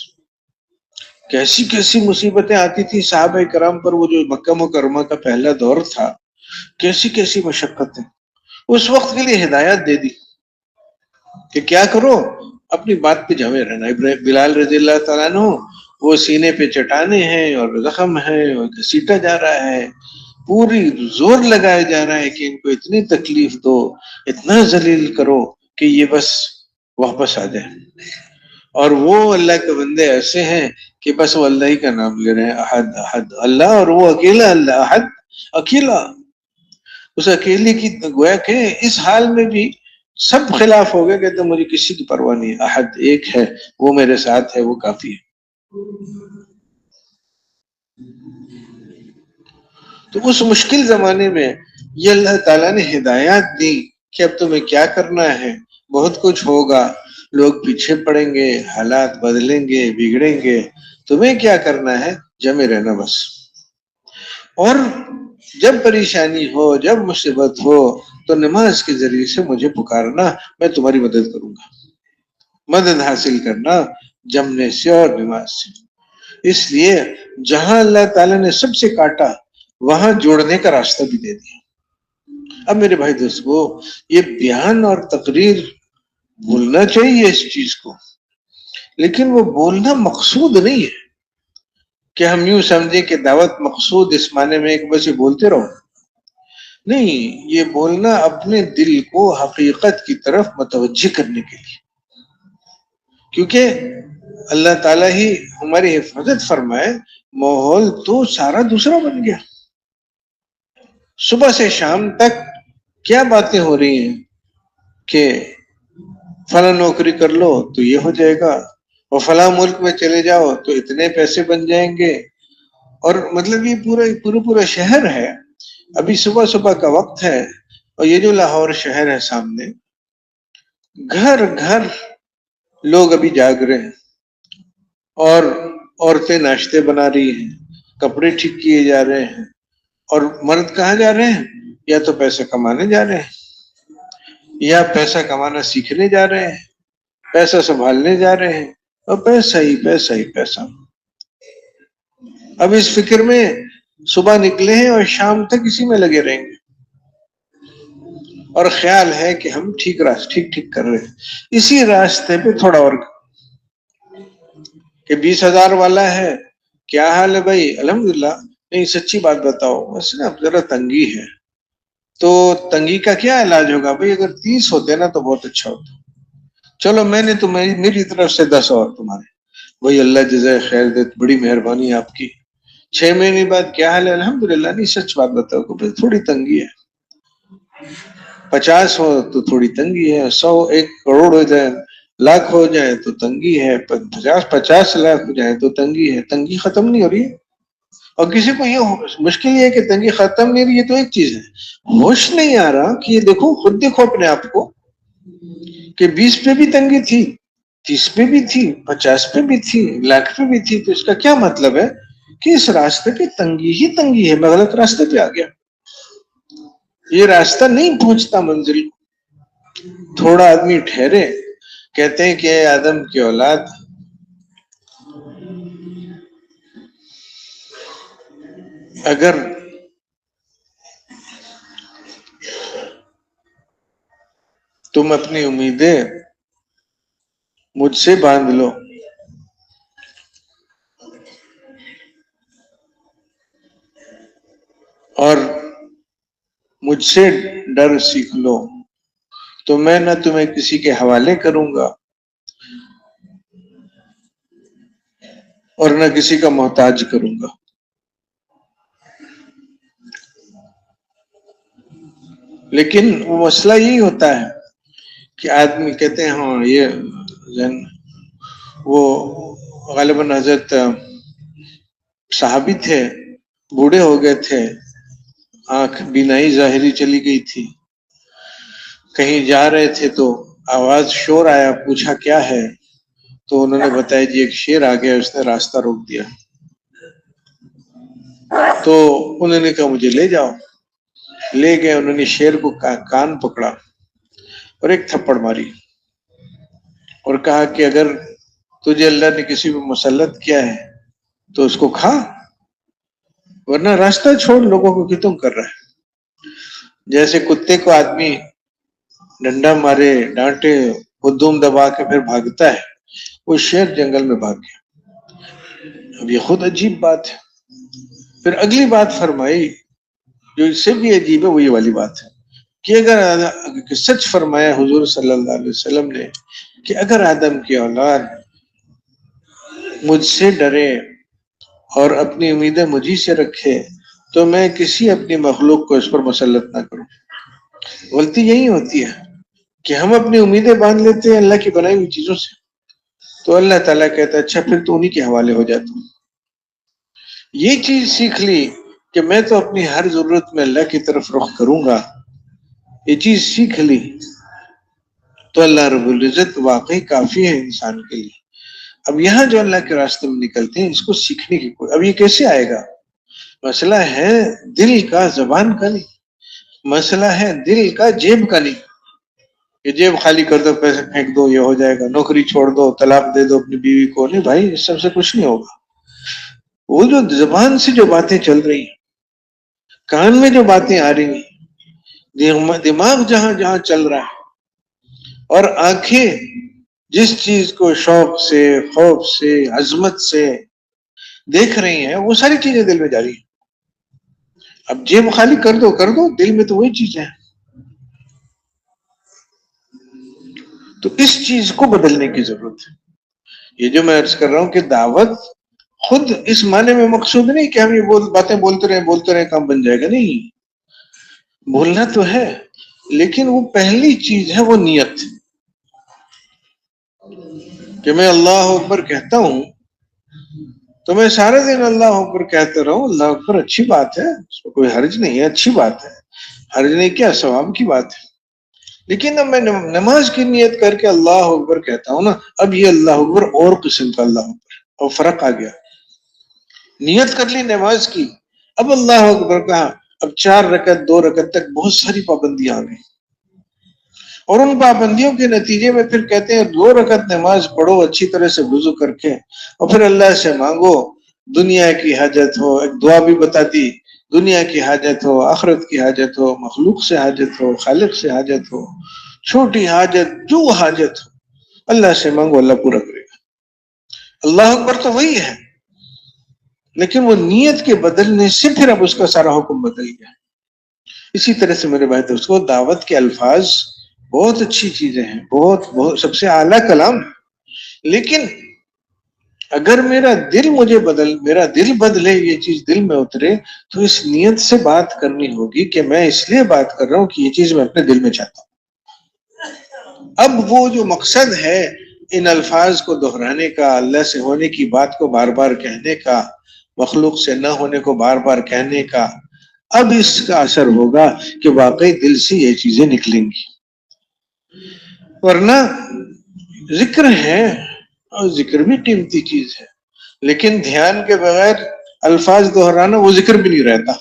کیسی کیسی مصیبتیں آتی تھی صحابہ کرام پر، وہ جو مکہ مکرمہ کا پہلا دور تھا، کیسی کیسی مشقتیں، اس وقت کے لیے ہدایت دے دی کہ کیا کرو، اپنی بات پہ جمے رہنا۔ بلال رضی اللہ تعالیٰ عنہ، وہ سینے پہ چٹانے ہیں اور زخم ہے اور گھسیٹا جا رہا ہے، پوری زور لگایا جا رہا ہے کہ ان کو اتنی تکلیف دو، اتنا ذلیل کرو کہ یہ بس واپس آ جائے۔ اور وہ اللہ کے بندے ایسے ہیں کہ بس وہ اللہ ہی کا نام لے رہے ہیں، احد احد اللہ، اور وہ اکیلا اللہ، احد اکیلا، اس اکیلے کی گویا کہ اس حال میں بھی سب خلاف ہو گئے، کہتے مجھے کسی کی پرواہ نہیں، احد ایک ہے، وہ میرے ساتھ ہے، وہ کافی ہے۔ تو اس مشکل زمانے میں یہ اللہ تعالیٰ نے ہدایات دی کہ اب تمہیں کیا کرنا ہے، بہت کچھ ہوگا، لوگ پیچھے پڑیں گے، حالات بدلیں گے، بگڑیں گے، تمہیں کیا کرنا ہے، جمے رہنا بس۔ اور جب پریشانی ہو، جب مصیبت ہو، تو نماز کے ذریعے سے مجھے پکارنا، میں تمہاری مدد کروں گا۔ مدد حاصل کرنا جمنے سے اور نماز سے۔ اس لیے جہاں اللہ تعالیٰ نے سب سے کاٹا، وہاں جوڑنے کا راستہ بھی دے دیا۔ اب میرے بھائی دوستو، یہ بیان اور تقریر بولنا چاہیے اس چیز کو، لیکن وہ بولنا مقصود نہیں ہے کہ ہم یوں سمجھیں کہ دعوت مقصود اس معنی میں ایک بس بولتے رہو، نہیں، یہ بولنا اپنے دل کو حقیقت کی طرف متوجہ کرنے کے لیے، کیونکہ اللہ تعالیٰ ہی ہماری حفاظت فرمائے، ماحول تو سارا دوسرا بن گیا۔ صبح سے شام تک کیا باتیں ہو رہی ہیں کہ فلاں نوکری کر لو تو یہ ہو جائے گا، اور فلاں ملک میں چلے جاؤ تو اتنے پیسے بن جائیں گے، اور مطلب یہ پورا شہر ہے، ابھی صبح صبح کا وقت ہے، اور یہ جو لاہور شہر ہے سامنے، گھر گھر لوگ ابھی جاگ رہے ہیں، اور عورتیں ناشتے بنا رہی ہیں، کپڑے ٹھیک کیے جا رہے ہیں، اور مرد کہاں جا رہے ہیں؟ یا تو پیسے کمانے جا رہے ہیں، یا پیسہ کمانا سیکھنے جا رہے ہیں، پیسہ سنبھالنے جا رہے ہیں، اور پیسہ ہی پیسہ ہی پیسہ۔ اب اس فکر میں صبح نکلے ہیں اور شام تک اسی میں لگے رہیں گے، اور خیال ہے کہ ہم ٹھیک کر رہے ہیں، اسی راستے پہ تھوڑا اور کہ 20,000 والا ہے، کیا حال ہے بھائی؟ الحمدللہ۔ نہیں، سچی بات بتاؤ، بس نا ذرا تنگی ہے، تو تنگی کا کیا علاج ہوگا بھائی؟ اگر 30 ہوتے نا تو بہت اچھا ہوتا، چلو میں نے تو میری طرف سے 10 اور تمہارے، وہی اللہ جزائے خیر دے، بڑی مہربانی آپ کی۔ 6 مہینے بعد کیا حال ہے؟ الحمدللہ۔ نہیں، سچ بات بتاؤ کہ تھوڑی تنگی ہے، 50 ہو تو تھوڑی تنگی ہے، 100 1 کروڑ ہو جائے، لاکھ ہو جائے تو تنگی ہے، 50 لاکھ ہو جائے تو تنگی ہے، تنگی ختم نہیں ہو رہی ہے۔ اور کسی کو یہ مشکل یہ ہے کہ تنگی ختم نہیں رہی ہے، تو ایک چیز ہے، ہوش نہیں آ رہا کہ یہ دیکھو، خود دیکھو اپنے آپ کو کہ 20 پہ بھی تنگی تھی، 30 پہ بھی تھی، 50 پہ بھی تھی، لاکھ پہ بھی تھی، تو اس کا کیا مطلب ہے کہ اس راستے پہ تنگی ہی تنگی ہے، میں غلط راستے پہ آ گیا، یہ راستہ نہیں پہنچتا منزل۔ تھوڑا آدمی ٹھہرے، کہتے ہیں کہ اے آدم کی اولاد، اگر تم اپنی امیدیں مجھ سے باندھ لو، اور مجھ سے ڈر سیکھ لو، تو میں نہ تمہیں کسی کے حوالے کروں گا اور نہ کسی کا محتاج کروں گا۔ لیکن وہ مسئلہ یہی ہوتا ہے کہ آدمی کہتے ہیں ہاں یہ وہ غالباً حضرت صحابی تھے، بوڑھے ہو گئے تھے، آنکھ بینائی ظاہری چلی گئی تھی. کہیں جا رہے تھے تو آواز شور آیا, پوچھا کیا ہے, تو انہوں نے بتایا جی ایک شیر آ گیا, اس نے راستہ روک دیا. تو انہوں نے کہا مجھے لے جاؤ. لے گئے, انہوں نے شیر کو کان پکڑا اور ایک تھپڑ ماری اور کہا کہ اگر تجھے اللہ نے کسی پہ مسلط کیا ہے تو اس کو کھا, ورنہ راستہ چھوڑ, لوگوں کو کیوں کر رہا ہے. جیسے کتے کو آدمی ڈنڈا مارے, ڈانٹے, ہدوم دبا کے پھر بھاگتا ہے, وہ شیر جنگل میں بھاگ گیا. اب یہ خود عجیب بات ہے. پھر اگلی بات فرمائی جو اس سے بھی عجیب ہے, وہ یہ والی بات ہے کہ اگر سچ فرمایا حضور صلی اللہ علیہ وسلم نے کہ اگر آدم کی اولاد مجھ سے ڈرے اور اپنی امیدیں مجھی سے رکھے تو میں کسی اپنی مخلوق کو اس پر مسلط نہ کروں. غلطی یہی ہوتی ہے کہ ہم اپنی امیدیں باندھ لیتے ہیں اللہ کی بنائی ہوئی چیزوں سے, تو اللہ تعالیٰ کہتا ہے اچھا پھر تو انہی کے حوالے ہو جاتا ہوں. یہ چیز سیکھ لی کہ میں تو اپنی ہر ضرورت میں اللہ کی طرف رخ کروں گا, یہ چیز سیکھ لی تو اللہ رب العزت واقعی کافی ہے انسان کے لیے. اب یہاں جو اللہ کے راستے میں نکلتے ہیں اس کو سیکھنے کی کوئی, اب یہ کیسے آئے گا؟ مسئلہ ہے دل کا, زبان کا نہیں. مسئلہ ہے دل کا, جیب کا نہیں کہ جیب خالی کر دو, پیسے پھینک دو, یہ ہو جائے گا, نوکری چھوڑ دو, طلاق دے دو اپنی بیوی کو. نہیں بھائی, اس سب سے کچھ نہیں ہوگا. وہ جو زبان سے جو باتیں چل رہی ہیں, کان میں جو باتیں آ رہی ہیں, دماغ جہاں جہاں چل رہا ہے, اور آنکھیں جس چیز کو شوق سے, خوف سے, عظمت سے دیکھ رہی ہیں, وہ ساری چیزیں دل میں جا رہی ہیں. اب جیب خالی کر دو, دل میں تو وہی چیزیں ہیں. تو اس چیز کو بدلنے کی ضرورت ہے. یہ جو میں عرض کر رہا ہوں کہ دعوت خود اس معنی میں مقصود نہیں کہ ہم یہ باتیں بولتے رہے کام بن جائے گا. نہیں, بولنا تو ہے, لیکن وہ پہلی چیز ہے وہ نیت, کہ میں اللہ اکبر کہتا ہوں تو میں سارے دن اللہ اکبر کہتے رہوں. اللہ اکبر اچھی بات ہے, اس میں کوئی حرج نہیں ہے, اچھی بات ہے, حرج نہیں کیا, ثواب کی بات ہے. لیکن اب میں نماز کی نیت کر کے اللہ اکبر کہتا ہوں نا, اب یہ اللہ اکبر اور قسم کا اللہ اکبر, اور فرق آ گیا. نیت کر لی نماز کی, اب اللہ اکبر کہا, اب 4 رکعت 2 رکعت تک بہت ساری پابندیاں آ گئی, اور ان پابندیوں کے نتیجے میں پھر کہتے ہیں 2 رکعت نماز پڑھو اچھی طرح سے وضو کر کے, اور پھر اللہ سے مانگو دنیا کی حاجت ہو. ایک دعا بھی بتاتی, دنیا کی حاجت ہو, آخرت کی حاجت ہو, مخلوق سے حاجت ہو, خالق سے حاجت ہو, چھوٹی حاجت جو حاجت ہو اللہ سے مانگو, اللہ پورا کرے گا. اللہ اکبر تو وہی ہے, لیکن وہ نیت کے بدلنے سے پھر اب اس کا سارا حکم بدل گیا. اسی طرح سے میرے بھائی دوستو, دعوت کے الفاظ بہت اچھی چیزیں ہیں, بہت سب سے اعلیٰ کلام, لیکن اگر میرا دل بدلے, یہ چیز دل میں اترے, تو اس نیت سے بات کرنی ہوگی کہ میں اس لیے بات کر رہا ہوں کہ یہ چیز میں اپنے دل میں چاہتا ہوں. اب وہ جو مقصد ہے ان الفاظ کو دہرانے کا, اللہ سے ہونے کی بات کو بار بار کہنے کا, مخلوق سے نہ ہونے کو بار بار کہنے کا, اب اس کا اثر ہوگا کہ واقعی دل سے یہ چیزیں نکلیں گی. ورنہ ذکر ہے, اور ذکر بھی قیمتی چیز ہے, لیکن دھیان کے بغیر الفاظ دہرانا وہ ذکر بھی نہیں رہتا,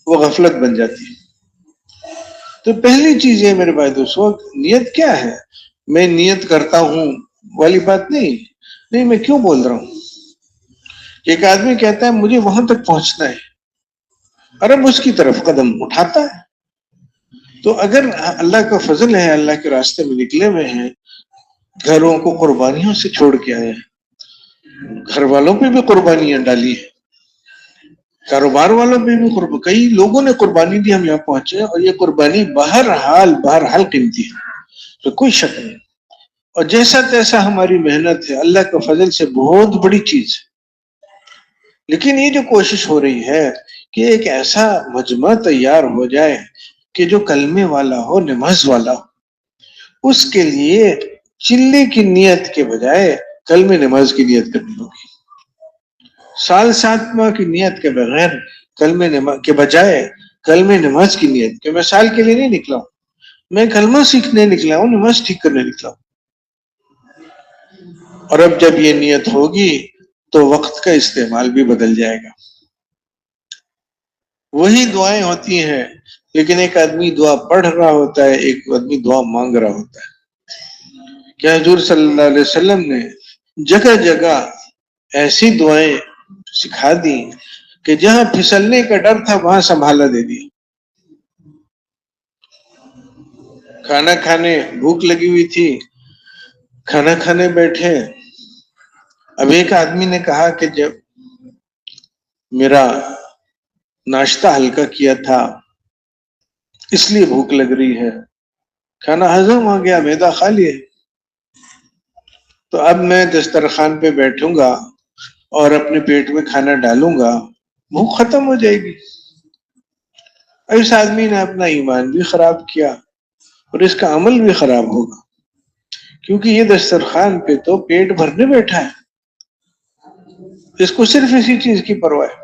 وہ غفلت بن جاتی ہے. تو پہلی چیز یہ میرے بھائی دوستو, نیت کیا ہے؟ میں نیت کرتا ہوں والی بات نہیں, میں کیوں بول رہا ہوں. ایک آدمی کہتا ہے مجھے وہاں تک پہنچنا ہے, اور اب اس کی طرف قدم اٹھاتا ہے. تو اگر اللہ کا فضل ہے, اللہ کے راستے میں نکلے ہوئے ہیں, گھروں کو قربانیوں سے چھوڑ کے آئے, گھر والوں پہ بھی قربانیاں ڈالی ہیں, کاروبار والوں پہ بھی کئی لوگوں نے قربانی دی, ہم یہاں پہنچے, اور یہ قربانی بہرحال قیمتی ہے, تو کوئی شک نہیں. اور جیسا تیسا ہماری محنت ہے, اللہ کا فضل سے بہت بڑی چیز ہے. لیکن یہ جو کوشش ہو رہی ہے کہ ایک ایسا مجمع تیار ہو جائے کہ جو کلمے والا ہو, نماز والا ہو, اس کے لیے چلے کی نیت کے بجائے کلمے نماز کی نیت کرنی ہوگی. سال 7 ماہ کی نیت کے بغیر کلمے نماز کے بجائے کل میں نماز کی نیت کہ میں سال کے لیے نہیں نکلا ہوں، میں کلمہ سیکھنے نکلا ہوں، نماز ٹھیک کرنے نکلا ہوں. اور اب جب یہ نیت ہوگی تو وقت کا استعمال بھی بدل جائے گا. وہی دعائیں ہوتی ہیں، لیکن ایک آدمی دعا پڑھ رہا ہوتا ہے، ایک آدمی دعا مانگ رہا ہوتا ہے. کیا حضور صلی اللہ علیہ وسلم نے جگہ جگہ ایسی دعائیں سکھا دی کہ جہاں پھسلنے کا ڈر تھا وہاں سنبھالا دے دیا. کھانا کھانے بھوک لگی ہوئی تھی، کھانا کھانے بیٹھے، اب ایک آدمی نے کہا کہ جب میرا ناشتہ ہلکا کیا تھا اس لیے بھوک لگ رہی ہے، کھانا ہضم ہو گیا، معدہ خالی ہے، تو اب میں دسترخوان پہ بیٹھوں گا اور اپنے پیٹ میں کھانا ڈالوں گا، بھوک ختم ہو جائے گی. اس آدمی نے اپنا ایمان بھی خراب کیا اور اس کا عمل بھی خراب ہوگا، کیونکہ یہ دسترخوان پہ تو پیٹ بھرنے بیٹھا ہے، اس کو صرف اسی چیز کی پرواہ ہے.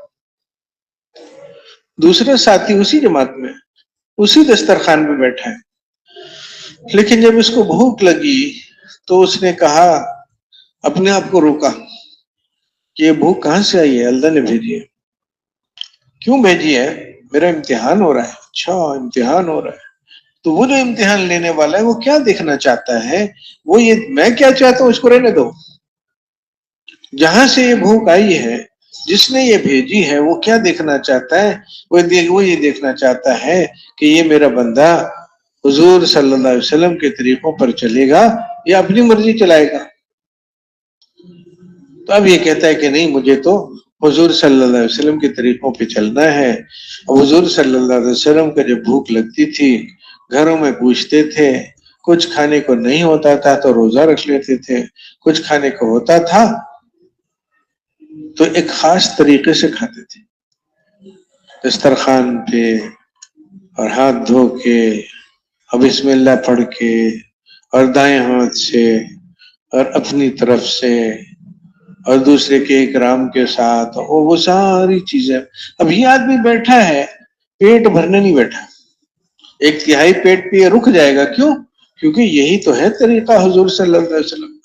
دوسرا ساتھی اسی جماعت میں اسی دسترخوان پہ بیٹھا ہے، لیکن جب اس کو بھوک لگی تو اس نے کہا، اپنے آپ کو روکا کہ یہ بھوک کہاں سے آئی ہے، اللہ نے بھیجی ہے. کیوں بھیجی ہے؟ میرا امتحان ہو رہا ہے. اچھا امتحان ہو رہا ہے، تو وہ جو امتحان لینے والا ہے وہ کیا دیکھنا چاہتا ہے؟ وہ یہ میں کیا چاہتا ہوں اس کو رہنے دو. جہاں سے یہ بھوک آئی ہے، جس نے یہ بھیجی ہے وہ کیا دیکھنا چاہتا ہے؟ وہ یہ دیکھنا چاہتا ہے کہ یہ میرا بندہ حضور صلی اللہ علیہ وسلم کے طریقوں پر چلے گا یا اپنی مرضی چلائے گا. تو اب یہ کہتا ہے کہ نہیں، مجھے تو حضور صلی اللہ علیہ وسلم کے طریقوں پہ چلنا ہے. حضور صلی اللہ علیہ وسلم کا جب بھوک لگتی تھی گھروں میں پوچھتے تھے، کچھ کھانے کو نہیں ہوتا تھا تو روزہ رکھ لیتے تھے، کچھ کھانے کو ہوتا تھا تو ایک خاص طریقے سے کھاتے تھے، دسترخوان پہ اور ہاتھ دھو کے اور بسم اللہ پڑھ کے اور دائیں ہاتھ سے اور اپنی طرف سے اور دوسرے کے اکرام کے ساتھ، اور وہ ساری چیزیں. اب یہ آدمی بیٹھا ہے پیٹ بھرنے نہیں بیٹھا، ایک تہائی پیٹ پہ رک جائے گا. کیوں؟ کیونکہ یہی تو ہے طریقہ حضور صلی اللہ علیہ وسلم.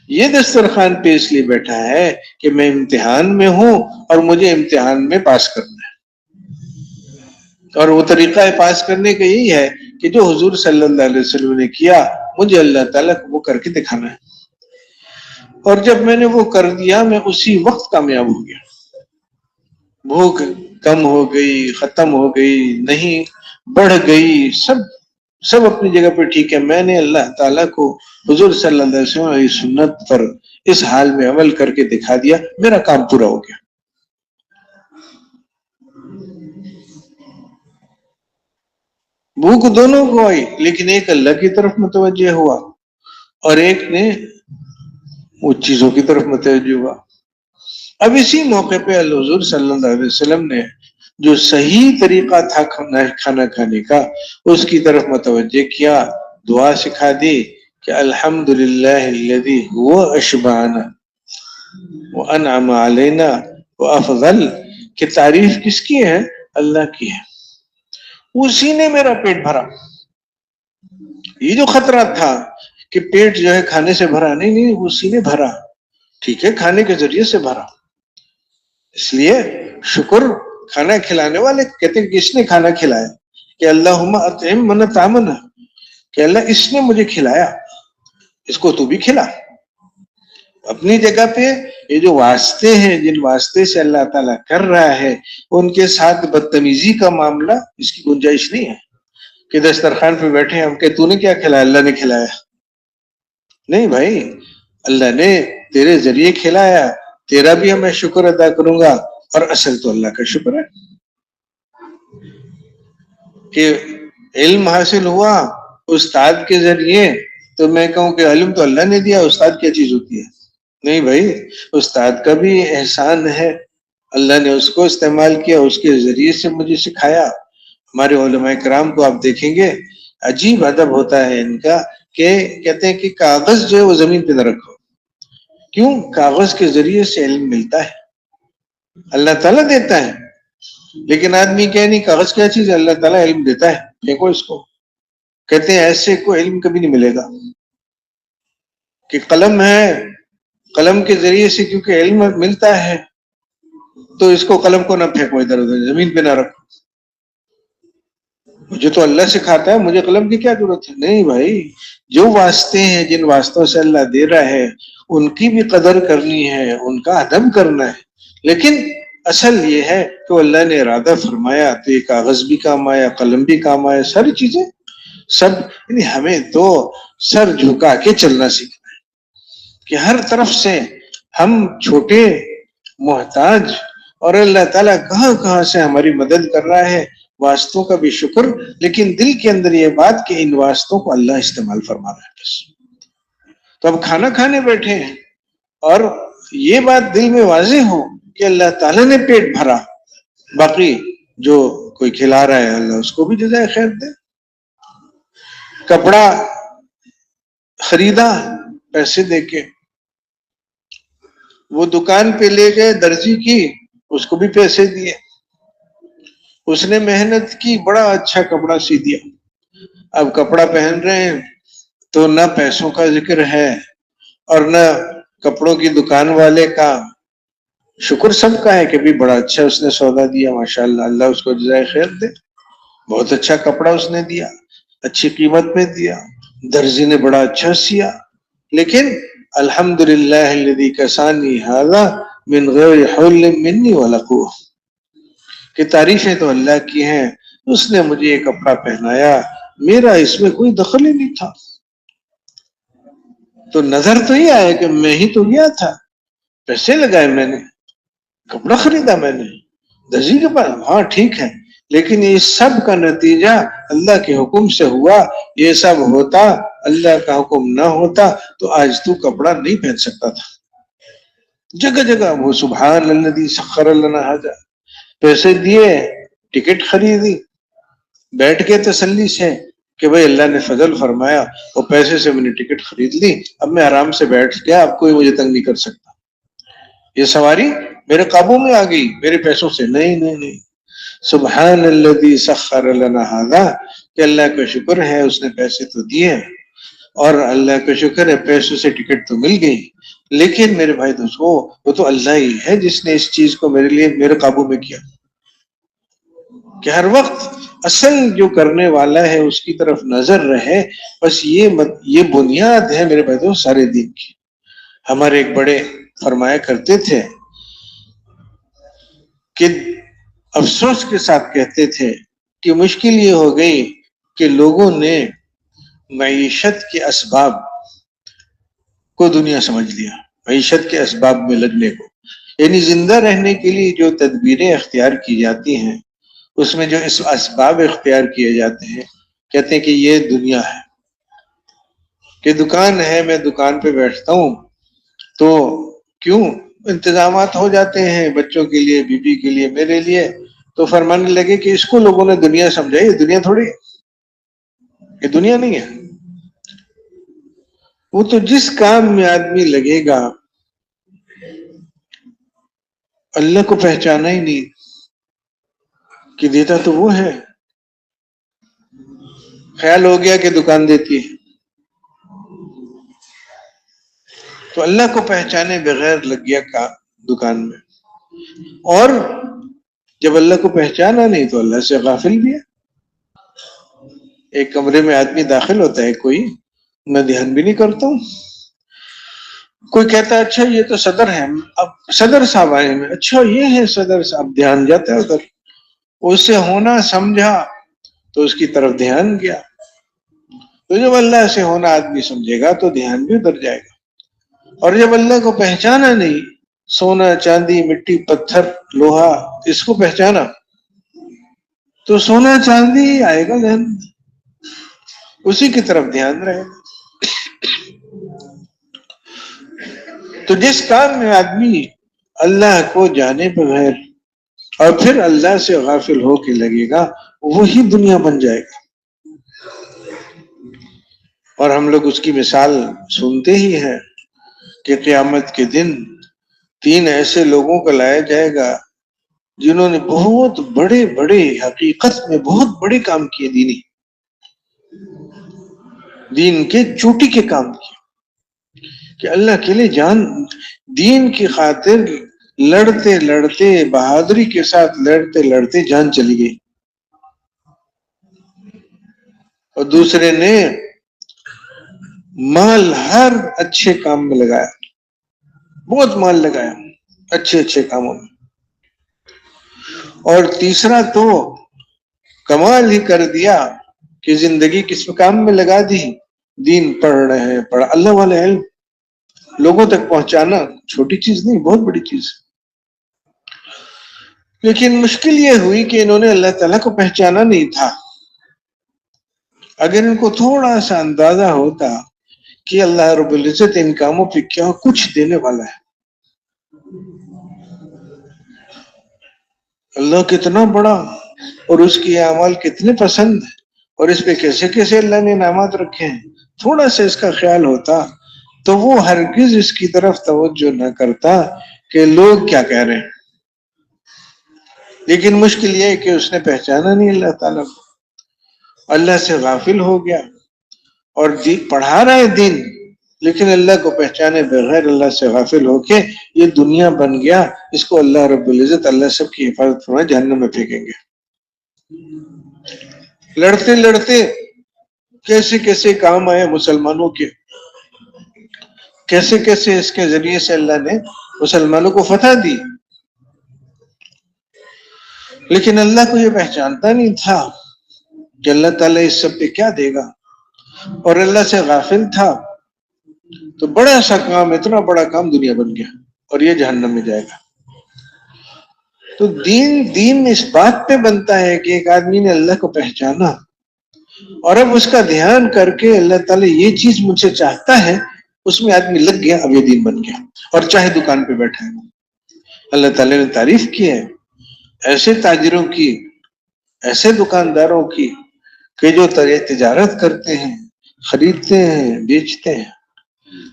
یہ دسترخوان پہ اس لیے بیٹھا ہے کہ میں امتحان میں ہوں اور مجھے امتحان میں پاس کرنا ہے، اور وہ طریقہ پاس کرنے کا یہی ہے کہ جو حضور صلی اللہ علیہ وسلم نے کیا مجھے اللہ تعالیٰ کو وہ کر کے دکھانا ہے. اور جب میں نے وہ کر دیا میں اسی وقت کامیاب ہو گیا. بھوک کم ہو گئی، ختم ہو گئی نہیں، بڑھ گئی، سب اپنی جگہ پہ ٹھیک ہے. میں نے اللہ تعالیٰ کو حضور صلی اللہ علیہ وسلم کی سنت پر اس حال میں عمل کر کے دکھا دیا، میرا کام پورا ہو گیا. بھوک دونوں کو آئی، لیکن ایک اللہ کی طرف متوجہ ہوا اور ایک نے وہ چیزوں کی طرف متوجہ ہوا. اب اسی موقع پہ حضور صلی اللہ علیہ وسلم نے جو صحیح طریقہ تھا کھانا کھانے کا اس کی طرف متوجہ کیا، دعا سکھا دی کہ الحمدللہ الذی هو اشبعنا وانعم علینا وافضل، کہ تعریف کس کی ہے؟ اللہ کی ہے. اسی نے میرا پیٹ بھرا. یہ جو خطرہ تھا کہ پیٹ جو ہے کھانے سے بھرا، نہیں، اسی نے بھرا. ٹھیک ہے کھانے کے ذریعے سے بھرا، اس لیے شکر کھانا کھلانے والے کہتے ہیں کہ اس نے کھانا کھلایا، کہ اللہم اطعم من اطعمنا، کہ اللہ اس نے مجھے کھلایا، اس کو تو بھی کھلا. اپنی جگہ پہ یہ جو واسطے ہیں جن واسطے سے اللہ تعالیٰ کر رہا ہے ان کے ساتھ بدتمیزی کا معاملہ اس کی گنجائش نہیں ہے کہ دسترخوان پہ بیٹھے ہم کہ تو نے کیا کھلایا؟ اللہ نے کھلایا. نہیں بھائی، اللہ نے تیرے ذریعے کھلایا، تیرا بھی میں شکر ادا کروں گا، اور اصل تو اللہ کا شکر ہے کہ علم حاصل ہوا استاد کے ذریعے، تو میں کہوں کہ علم تو اللہ نے دیا، استاد کیا چیز ہوتی ہے؟ نہیں بھائی، استاد کا بھی احسان ہے، اللہ نے اس کو استعمال کیا، اس کے ذریعے سے مجھے سکھایا. ہمارے علماء کرام کو آپ دیکھیں گے عجیب ادب ہوتا ہے ان کا، کہ کہتے ہیں کہ کاغذ جو ہے وہ زمین پہ نہ رکھو. کیوں؟ کاغذ کے ذریعے سے علم ملتا ہے، اللہ تعالیٰ دیتا ہے، لیکن آدمی کہ نہیں، کاغذ کیا چیز ہے، اللہ تعالیٰ علم دیتا ہے، دیکھو اس کو. کہتے ہیں ایسے کو علم کبھی نہیں ملے گا کہ قلم ہے، قلم کے ذریعے سے کیونکہ علم ملتا ہے تو اس کو قلم کو نہ پھینکو ادھر ادھر، زمین پہ نہ رکھو. مجھے تو اللہ سکھاتا ہے، مجھے قلم کی کیا ضرورت ہے. نہیں بھائی، جو واسطے ہیں، جن واسطوں سے اللہ دے رہا ہے ان کی بھی قدر کرنی ہے، ان کا ادب کرنا ہے. لیکن اصل یہ ہے کہ اللہ نے ارادہ فرمایا تو یہ کاغذ بھی کام آیا، قلم بھی کام آیا، ساری چیزیں سب. یعنی ہمیں تو سر جھکا کے چلنا سیکھنا ہے کہ ہر طرف سے ہم چھوٹے محتاج، اور اللہ تعالیٰ کہاں کہاں سے ہماری مدد کر رہا ہے. واسطوں کا بھی شکر، لیکن دل کے اندر یہ بات کہ ان واسطوں کو اللہ استعمال فرما رہا ہے بس. تو اب کھانا کھانے بیٹھے ہیں اور یہ بات دل میں واضح ہو کہ اللہ تعالیٰ نے پیٹ بھرا، باقی جو کوئی کھلا رہا ہے اللہ اس کو بھی جزائے خیر دے. کپڑا خریدا پیسے دے کے، وہ دکان پہ لے گئے درزی کی، اس کو بھی پیسے دیے، اس نے محنت کی، بڑا اچھا کپڑا سی دیا. اب کپڑا پہن رہے ہیں تو نہ پیسوں کا ذکر ہے اور نہ کپڑوں کی دکان والے کا. شکر سب کا ہے کہ بھی بڑا اچھا اس نے سودا دیا، ماشاءاللہ، اللہ اس کو جزائے خیر دے. بہت اچھا کپڑا اس نے دیا، اچھی قیمت میں دیا، درزی نے بڑا اچھا سیا. لیکن الحمدللہ الذی کسانی ھذا من غیر حول منی ولا قوة، کہ تعریفیں تو اللہ کی ہیں، اس نے مجھے یہ کپڑا پہنایا، میرا اس میں کوئی دخل ہی نہیں تھا. تو نظر تو یہ آیا کہ میں ہی تو گیا تھا، پیسے لگائے میں نے، کپڑا خریدا میں نے درزی کے پاس، ہاں ٹھیک ہے، لیکن یہ سب کا نتیجہ اللہ کے حکم سے ہوا. یہ سب ہوتا، اللہ کا حکم نہ ہوتا تو آج تو کپڑا نہیں پہن سکتا تھا. جگہ جگہ وہ سبحان الذی سخر لنا ھذا، پیسے دیے، ٹکٹ خریدی، بیٹھ کے تسلی سے کہ بھئی اللہ نے فضل فرمایا اور پیسے سے میں نے ٹکٹ خرید لی، اب میں آرام سے بیٹھ گیا، اب کوئی مجھے تنگ نہیں کر سکتا. یہ سواری میرے قابو میں آ گئی میرے پیسوں سے. نہیں نہیں نہیں، سبحان الذی سخر لنا ھذا، کہ اللہ کا شکر ہے اس نے پیسے تو دیے، اور اللہ کا شکر ہے پیسوں سے ٹکٹ تو مل گئی، لیکن میرے بھائی دوستو وہ تو اللہ ہی ہے جس نے اس چیز کو میرے لیے میرے قابو میں کیا. کہ ہر وقت اصل جو کرنے والا ہے اس کی طرف نظر رہے، بس یہ بنیاد ہے میرے بھائی دوست سارے دین کی. ہمارے ایک بڑے فرمایا کرتے تھے کہ افسوس کے ساتھ کہتے تھے کہ مشکل یہ ہو گئی کہ لوگوں نے معیشت کے اسباب کو دنیا سمجھ لیا، معیشت کے اسباب میں لگنے کو. یعنی زندہ رہنے کے لیے جو تدبیریں اختیار کی جاتی ہیں اس میں جو اسباب اختیار کیے جاتے ہیں، کہتے ہیں کہ یہ دنیا ہے، کہ دکان ہے، میں دکان پہ بیٹھتا ہوں تو کیوں انتظامات ہو جاتے ہیں بچوں کے لیے، بیوی کے لیے، میرے لیے. تو فرمانے لگے کہ اس کو لوگوں نے دنیا سمجھا، یہ دنیا تھوڑی ہے، یہ دنیا نہیں ہے. وہ تو جس کام میں آدمی لگے گا، اللہ کو پہچانا ہی نہیں کہ دیتا تو وہ ہے، خیال ہو گیا کہ دکان دیتی ہے، تو اللہ کو پہچانے بغیر لگ گیا کا دکان میں. اور جب اللہ کو پہچانا نہیں تو اللہ سے غافل بھی ہے. ایک کمرے میں آدمی داخل ہوتا ہے کوئی، میں دھیان بھی نہیں کرتا ہوں، کوئی کہتا ہے اچھا یہ تو صدر ہے، اب صدر صاحب آئے ہیں، اچھا یہ ہے صدر صاحب، دھیان جاتا ہے ادھر. اس سے ہونا سمجھا تو اس کی طرف دھیان گیا. تو جب اللہ سے ہونا آدمی سمجھے گا تو دھیان بھی ادھر جائے گا. اور جب اللہ کو پہچانا نہیں، سونا چاندی مٹی پتھر لوہا اس کو پہچانا تو سونا چاندی ہی آئے گا ذہن، اسی کی طرف دھیان رہے گا. تو جس کام میں آدمی اللہ کو جانے بغیر اور پھر اللہ سے غافل ہو کے لگے گا وہی دنیا بن جائے گا. اور ہم لوگ اس کی مثال سنتے ہی ہیں کہ قیامت کے دن 3 ایسے لوگوں کو لایا جائے گا جنہوں نے بہت بڑے بڑے حقیقت میں بہت بڑے کام کیے، دین کے چوٹی کے کام کیے کہ اللہ کے لیے جان، دین کی خاطر لڑتے لڑتے، بہادری کے ساتھ لڑتے لڑتے جان چلی گئی. اور دوسرے نے مال ہر اچھے کام میں لگایا، بہت مال لگایا اچھے اچھے کاموں میں. اور تیسرا تو کمال ہی کر دیا کہ زندگی کس کام میں لگا دی، دین پڑھ رہے ہیں، پڑھ اللہ والے علم لوگوں تک پہنچانا چھوٹی چیز نہیں، بہت بڑی چیز. لیکن مشکل یہ ہوئی کہ انہوں نے اللہ تعالیٰ کو پہچانا نہیں تھا. اگر ان کو تھوڑا سا اندازہ ہوتا کہ اللہ رب العزت ان کاموں پہ کیا کچھ دینے والا ہے، اللہ کتنا بڑا اور اس کی اعمال کتنے پسند ہے، اور اس پہ کیسے کیسے اللہ نے انعامات رکھے ہیں، تھوڑا سا اس کا خیال ہوتا تو وہ ہرگز اس کی طرف توجہ نہ کرتا کہ لوگ کیا کہہ رہے ہیں. لیکن مشکل یہ ہے کہ اس نے پہچانا نہیں اللہ تعالیٰ کو، اللہ سے غافل ہو گیا، اور پڑھا رہا ہے دین لیکن اللہ کو پہچانے بغیر اللہ سے غافل ہو کے یہ دنیا بن گیا. اس کو اللہ رب العزت، اللہ سب کی حفاظت فرمائے، جہنم میں پھینکیں گے. لڑتے لڑتے کیسے کیسے کام آئے مسلمانوں کے، کیسے کیسے اس کے ذریعے سے اللہ نے مسلمانوں کو فتح دی. لیکن اللہ کو یہ پہچانتا نہیں تھا کہ اللہ تعالیٰ اس سب پہ کیا دے گا، اور اللہ سے غافل تھا تو بڑا سا کام، اتنا بڑا کام دنیا بن گیا اور یہ جہنم میں جائے گا. تو دین اس بات پہ بنتا ہے کہ ایک آدمی نے اللہ کو پہچانا اور اب اس کا دھیان کر کے اللہ تعالیٰ یہ چیز مجھ سے چاہتا ہے، اس میں آدمی لگ گیا، اب یہ دین بن گیا. اور چاہے دکان پہ بیٹھا ہے، اللہ تعالیٰ نے تعریف کی ہے ایسے تاجروں کی، ایسے دکانداروں کی کہ جو تجارت کرتے ہیں، خریدتے ہیں، بیچتے ہیں،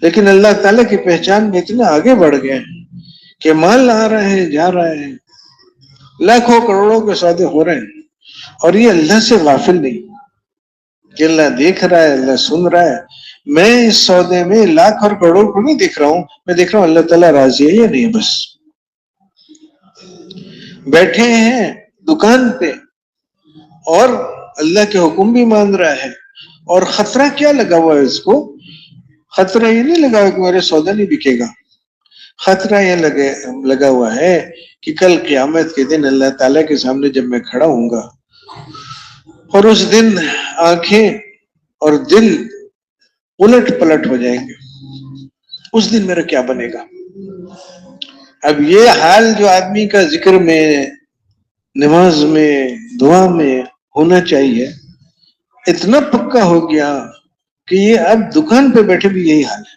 لیکن اللہ تعالیٰ کی پہچان میں اتنے آگے بڑھ گئے کہ مال آ رہا ہے، جا رہا ہے، لاکھوں کروڑوں کے سودے ہو رہے ہیں، اور یہ اللہ سے غافل نہیں کہ اللہ دیکھ رہا ہے، اللہ سن رہا ہے. میں اس سودے میں لاکھ اور کروڑوں کو نہیں دیکھ رہا ہوں، میں دیکھ رہا ہوں اللہ تعالیٰ راضی ہے یا نہیں. بس بیٹھے ہیں دکان پہ اور اللہ کے حکم بھی مان رہا ہے، اور خطرہ کیا لگا ہوا ہے اس کو؟ خطرہ یہ نہیں لگا ہوا کہ میرے سودا نہیں بکے گا، خطرہ یہ لگا ہوا ہے کہ کل قیامت کے دن اللہ تعالیٰ کے سامنے جب میں کھڑا ہوں گا اور اس دن آنکھیں اور دل الٹ پلٹ ہو جائیں گے، اس دن میرا کیا بنے گا. اب یہ حال جو آدمی کا ذکر میں، نماز میں، دعا میں ہونا چاہیے، اتنا پکا ہو گیا کہ یہ اب دکان پہ بیٹھے بھی یہی حال ہے.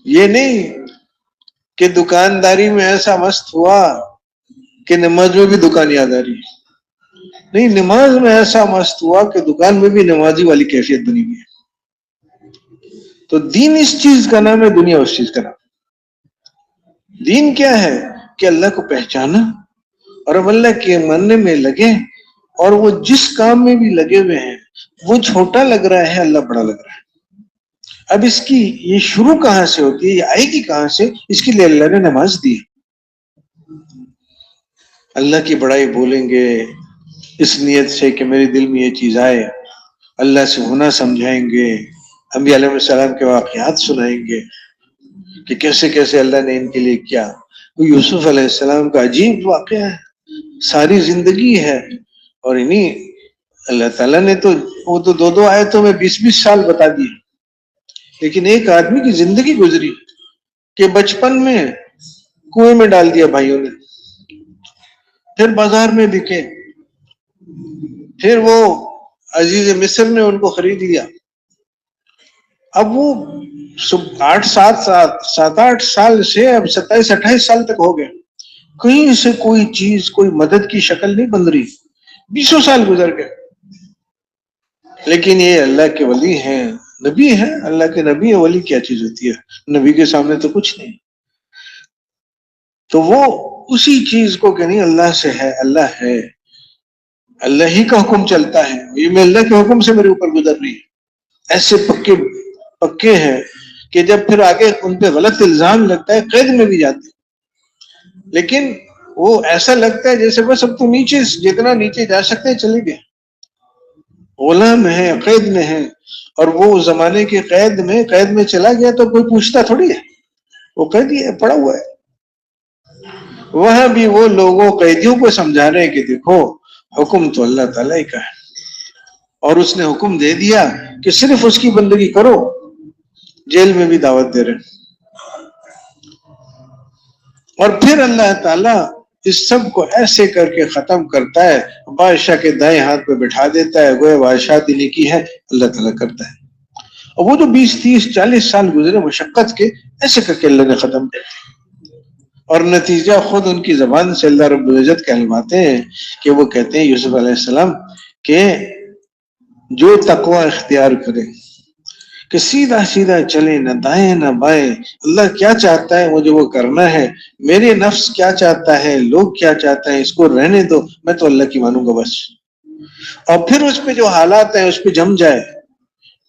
یہ نہیں کہ دکانداری میں ایسا مست ہوا کہ نماز میں بھی دکان یاد آ رہی ہے، نہیں، نماز میں ایسا مست ہوا کہ دکان میں بھی نمازی والی کیفیت بنی ہوئی ہے. تو دین اس چیز کا نام ہے، دنیا اس چیز کا نام. دین کیا ہے کہ اللہ کو پہچانا اور اب اللہ کے ماننے میں لگے، اور وہ جس کام میں بھی لگے ہوئے ہیں وہ چھوٹا لگ رہا ہے، اللہ بڑا لگ رہا ہے. اب اس کی یہ شروع کہاں سے ہوتی ہے، یہ آئے گی کہاں سے؟ اس کے لیے اللہ نے نماز دی. اللہ کی بڑائی بولیں گے اس نیت سے کہ میرے دل میں یہ چیز آئے، اللہ سے ہونا سمجھائیں گے، انبیاء علیہ السلام کے واقعات سنائیں گے کہ کیسے کیسے اللہ نے ان کے لیے کیا. یوسف علیہ السلام کا عجیب واقعہ ہے، ساری زندگی ہے، اور انہیں اللہ تعالیٰ نے تو وہ تو دو آیتوں میں 20 سال بتا دیے، لیکن ایک آدمی کی زندگی گزری کہ بچپن میں کنویں میں ڈال دیا بھائیوں نے، پھر بازار میں بکے، پھر وہ عزیز مصر نے ان کو خرید لیا. اب وہ 7-8 سال سے اب 27-28 سال تک ہو گئے، کہیں سے کوئی چیز، کوئی مدد کی شکل نہیں بن رہی، 20 سال گزر گئے. لیکن یہ اللہ کے ولی ہیں، نبی ہے، اللہ کے نبی ہے، ولی کیا چیز ہوتی ہے؟ نبی کے سامنے تو کچھ نہیں. تو وہ اسی چیز کو کہ نہیں اللہ سے ہے، اللہ ہے، اللہ ہی کا حکم چلتا ہے، یہ میں اللہ کے حکم سے میرے اوپر گزر رہی ہے، ایسے پکے پکے ہیں کہ جب پھر آگے ان پہ غلط الزام لگتا ہے قید میں بھی جاتے ہیں، لیکن وہ ایسا لگتا ہے جیسے بس اب تو نیچے جتنا نیچے جا سکتے ہیں چلے گئے، غلام ہے، قید میں ہے، اور وہ زمانے کے قید میں چلا گیا تو کوئی پوچھتا تھوڑی ہے، وہ قید ہی ہے، پڑا ہوا ہے۔ وہاں بھی وہ لوگوں قیدیوں کو سمجھا رہے ہیں کہ دیکھو حکم تو اللہ تعالیٰ ہی کا ہے، اور اس نے حکم دے دیا کہ صرف اس کی بندگی کرو، جیل میں بھی دعوت دے رہے ہیں۔ اور پھر اللہ تعالیٰ اس سب کو ایسے کر کے ختم کرتا ہے، بادشاہ کے دائیں ہاتھ پہ بٹھا دیتا ہے، گویا بادشاہ دلی کی ہے، اللہ تعالیٰ کرتا ہے۔ اور وہ جو 20 30 40 سال گزرے مشقت کے، ایسے کر کے اللہ نے ختم کر دیا، اور نتیجہ خود ان کی زبان سے اللہ رب العزت کہلواتے ہیں کہ وہ کہتے ہیں یوسف علیہ السلام کہ جو تقوی اختیار کرے، کہ سیدھا سیدھا چلے، نہ دائیں نہ بائیں، اللہ کیا چاہتا ہے مجھے وہ کرنا ہے، میرے نفس کیا چاہتا ہے، لوگ کیا چاہتا ہے، اس کو رہنے دو، میں تو اللہ کی مانوں گا بس۔ اور پھر اس پہ جو حالات ہیں اس پہ جم جائے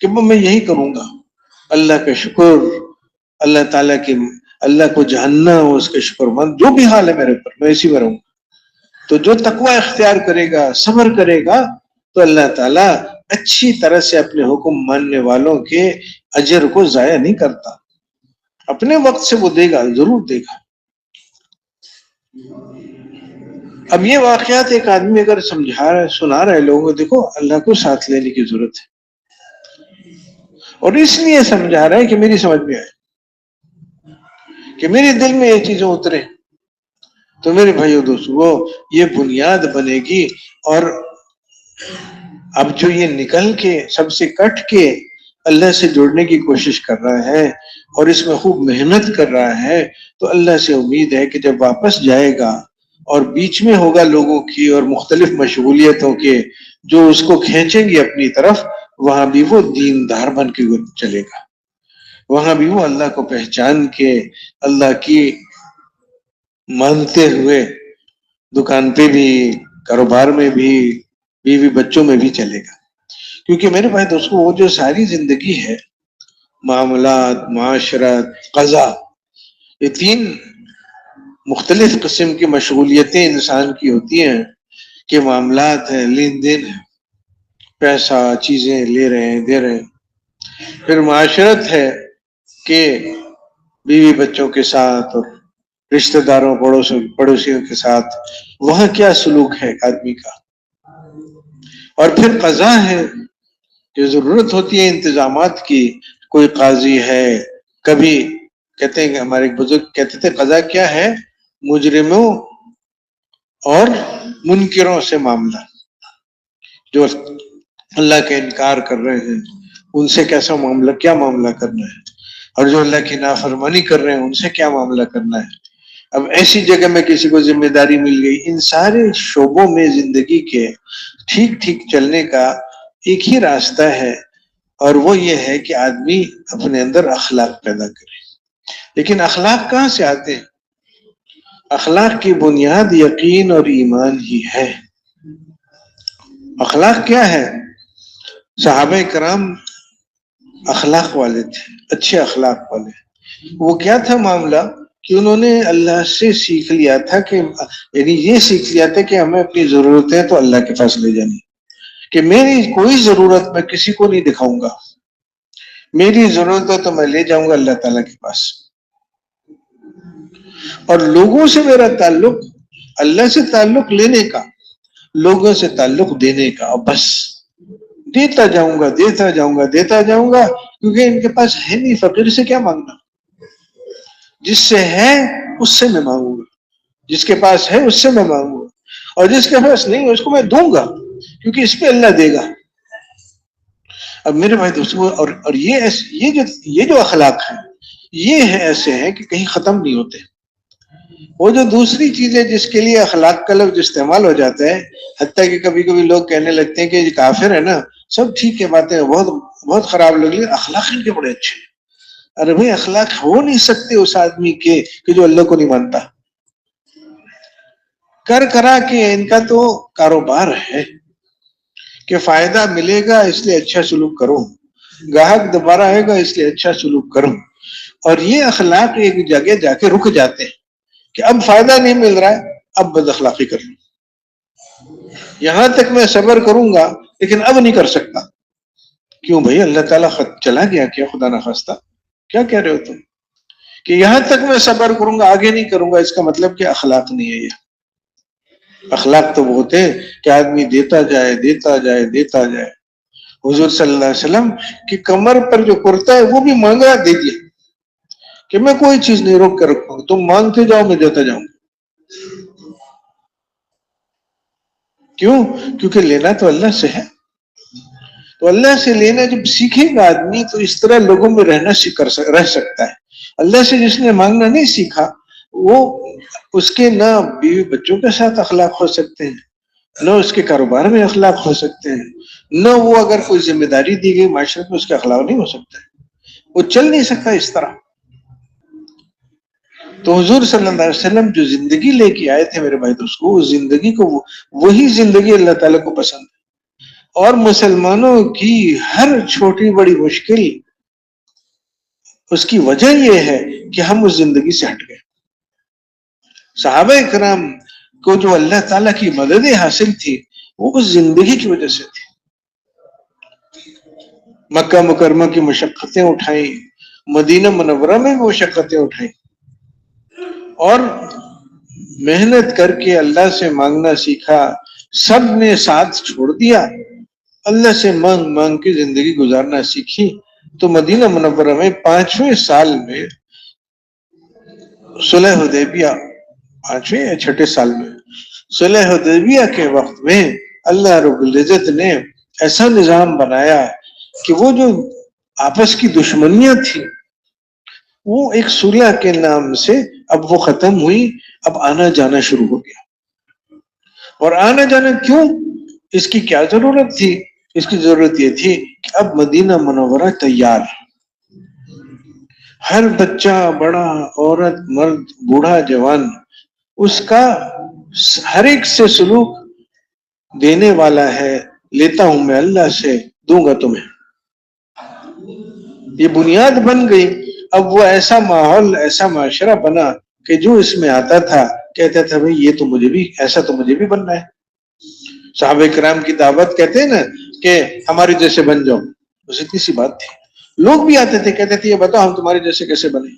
کہ میں یہی کروں گا، اللہ کا شکر، اللہ تعالیٰ کی، اللہ کو جاننا، اس کے شکر مند، جو بھی حال ہے میرے اوپر میں اسی میں رہوں گا۔ تو جو تقوی اختیار کرے گا، صبر کرے گا، تو اللہ تعالیٰ اچھی طرح سے اپنے حکم ماننے والوں کے اجر کو ضائع نہیں کرتا، اپنے وقت سے وہ دے گا، ضرور دے گا۔ اب یہ واقعات ایک آدمی اگر سمجھا رہا ہے، سنا رہا ہے لوگوں کو، دیکھو اللہ کو ساتھ لینے کی ضرورت ہے، اور اس لیے سمجھا رہا ہے کہ میری سمجھ میں آئے، کہ میرے دل میں یہ چیزیں اترے، تو میرے بھائیو دوستو یہ بنیاد بنے گی۔ اور اب جو یہ نکل کے سب سے کٹ کے اللہ سے جڑنے کی کوشش کر رہا ہے اور اس میں خوب محنت کر رہا ہے، تو اللہ سے امید ہے کہ جب واپس جائے گا اور بیچ میں ہوگا لوگوں کی اور مختلف مشغولیتوں کے جو اس کو کھینچیں گی اپنی طرف، وہاں بھی وہ دیندار بن کے چلے گا، وہاں بھی وہ اللہ کو پہچان کے، اللہ کی مانتے ہوئے، دکان پہ بھی، کاروبار میں بھی، بیوی بچوں میں بھی چلے گا۔ کیونکہ میرے بھائی دوستو وہ جو ساری زندگی ہے، معاملات، معاشرت، قضا، یہ 3 مختلف قسم کی مشغولیتیں انسان کی ہوتی ہیں، کہ معاملات ہے، لین دین ہے، پیسہ، چیزیں لے رہے ہیں، دے رہے ہیں، پھر معاشرت ہے کہ بیوی بچوں کے ساتھ اور رشتہ داروں، پڑوسیوں کے ساتھ وہاں کیا سلوک ہے آدمی کا، اور پھر قضا ہے کہ ضرورت ہوتی ہے انتظامات کی، کوئی قاضی ہے، کبھی کہتے ہیں کہ ہمارے بزرگ کہتے تھے قضا کیا ہے، مجرموں اور منکروں سے معاملہ، جو اللہ کا انکار کر رہے ہیں ان سے کیسا معاملہ، کیا معاملہ کرنا ہے، اور جو اللہ کی نافرمانی کر رہے ہیں ان سے کیا معاملہ کرنا ہے۔ اب ایسی جگہ میں کسی کو ذمہ داری مل گئی، ان سارے شعبوں میں زندگی کے ٹھیک ٹھیک چلنے کا ایک ہی راستہ ہے، اور وہ یہ ہے کہ آدمی اپنے اندر اخلاق پیدا کرے۔ لیکن اخلاق کہاں سے آتے ہیں؟ اخلاق کی بنیاد یقین اور ایمان ہی ہے۔ اخلاق کیا ہے؟ صحابہ کرام اخلاق والے تھے، اچھے اخلاق والے۔ وہ کیا تھا معاملہ کہ انہوں نے اللہ سے سیکھ لیا تھا، کہ یعنی یہ سیکھ لیا تھا کہ ہمیں اپنی ضرورتیں تو اللہ کے پاس لے جانی، کہ میری کوئی ضرورت میں کسی کو نہیں دکھاؤں گا، میری ضرورت ہے تو میں لے جاؤں گا اللہ تعالیٰ کے پاس، اور لوگوں سے میرا تعلق، اللہ سے تعلق لینے کا، لوگوں سے تعلق دینے کا، بس دیتا جاؤں گا، دیتا جاؤں گا، دیتا جاؤں گا، کیونکہ ان کے پاس ہے نہیں، فقیر سے کیا مانگنا، جس سے ہے اس سے میں مانگوں گا، جس کے پاس ہے اس سے میں مانگوں گا، اور جس کے پاس نہیں اس کو میں دوں گا، کیونکہ اس پہ اللہ دے گا۔ اب میرے بھائی دوستو، اور یہ جو اخلاق ہیں یہ ہے ایسے ہیں کہ کہیں ختم نہیں ہوتے۔ وہ جو دوسری چیزیں جس کے لیے اخلاق کا لفظ استعمال ہو جاتا ہے، حتیٰ کہ کبھی کبھی لوگ کہنے لگتے ہیں کہ یہ کافر ہے نا، سب ٹھیک ہے باتیں، بہت بہت خراب لوگ، لیکن اخلاق ان کے بڑے اچھے ہیں۔ ارے بھائی اخلاق ہو نہیں سکتے اس آدمی کے کہ جو اللہ کو نہیں مانتا۔ کر کرا کے ان کا تو کاروبار ہے کہ فائدہ ملے گا اس لیے اچھا سلوک کروں، گاہک دوبارہ آئے گا اس لیے اچھا سلوک کروں، اور یہ اخلاق ایک جگہ جا کے رک جاتے ہیں کہ اب فائدہ نہیں مل رہا ہے، اب بد اخلاقی کر لوں، یہاں تک میں صبر کروں گا لیکن اب نہیں کر سکتا۔ کیوں بھائی، اللہ تعالیٰ خط چلا گیا کیا؟ خدا نخواستہ، کیا کہہ رہے ہو تم کہ یہاں تک میں صبر کروں گا آگے نہیں کروں گا؟ اس کا مطلب کہ اخلاق نہیں ہے۔ یہ اخلاق تو وہ ہوتے ہیں کہ آدمی دیتا جائے دیتا جائے دیتا جائے۔ حضور صلی اللہ علیہ وسلم کی کمر پر جو کرتا ہے وہ بھی مانگا دے دیا کہ میں کوئی چیز نہیں روک کر رکھوں گا، تم مانگتے جاؤ میں دیتا جاؤں۔ کیوں؟ کیونکہ لینا تو اللہ سے ہے، تو اللہ سے لینا جب سیکھے گا آدمی تو اس طرح لوگوں میں رہ سکتا ہے۔ اللہ سے جس نے مانگنا نہیں سیکھا وہ اس کے نہ بیوی بچوں کے ساتھ اخلاق ہو سکتے ہیں، نہ اس کے کاروبار میں اخلاق ہو سکتے ہیں، نہ وہ اگر کوئی ذمہ داری دی گئی معاشرت میں اس کے اخلاق نہیں ہو سکتے، وہ چل نہیں سکتا اس طرح۔ تو حضور صلی اللہ علیہ وسلم جو زندگی لے کے آئے تھے میرے بھائی دوستو، اس زندگی کو وہی زندگی اللہ تعالیٰ کو پسند ہے، اور مسلمانوں کی ہر چھوٹی بڑی مشکل اس کی وجہ یہ ہے کہ ہم اس زندگی سے ہٹ گئے۔ صحابہ کرام کو جو اللہ تعالیٰ کی مدد حاصل تھی وہ اس زندگی کی وجہ سے تھی۔ مکہ مکرمہ کی مشقتیں اٹھائیں، مدینہ منورہ میں مشقتیں اٹھائیں، اور محنت کر کے اللہ سے مانگنا سیکھا، سب نے ساتھ چھوڑ دیا، اللہ سے مانگ مانگ کے زندگی گزارنا سیکھی۔ تو مدینہ منورہ میں 5ویں سال میں صلح حدیبیہ، 5ویں یا 6 سال میں صلح حدیبیہ کے وقت میں اللہ رب العزت نے ایسا نظام بنایا کہ وہ جو آپس کی دشمنیاں تھیں وہ ایک صلح کے نام سے اب وہ ختم ہوئی، اب آنا جانا شروع ہو گیا۔ اور آنا جانا کیوں؟ اس کی کیا ضرورت تھی؟ اس کی ضرورت یہ تھی کہ اب مدینہ منورہ تیار، ہر بچہ، بڑا، عورت، مرد، بوڑھا، جوان، اس کا ہر ایک سے سلوک دینے والا ہے، لیتا ہوں میں اللہ سے، دوں گا تمہیں، یہ بنیاد بن گئی۔ اب وہ ایسا ماحول، ایسا معاشرہ بنا کہ جو اس میں آتا تھا کہتا تھا بھئی یہ تو مجھے بھی، ایسا تو مجھے بھی بننا ہے۔ صحابہ کرام کی دعوت کہتے ہیں نا کہ ہمارے جیسے بن جاؤ، بس اتنی سی بات تھی۔ لوگ بھی آتے تھے، کہتے تھے یہ بتاؤ ہم تمہارے جیسے کیسے بنے۔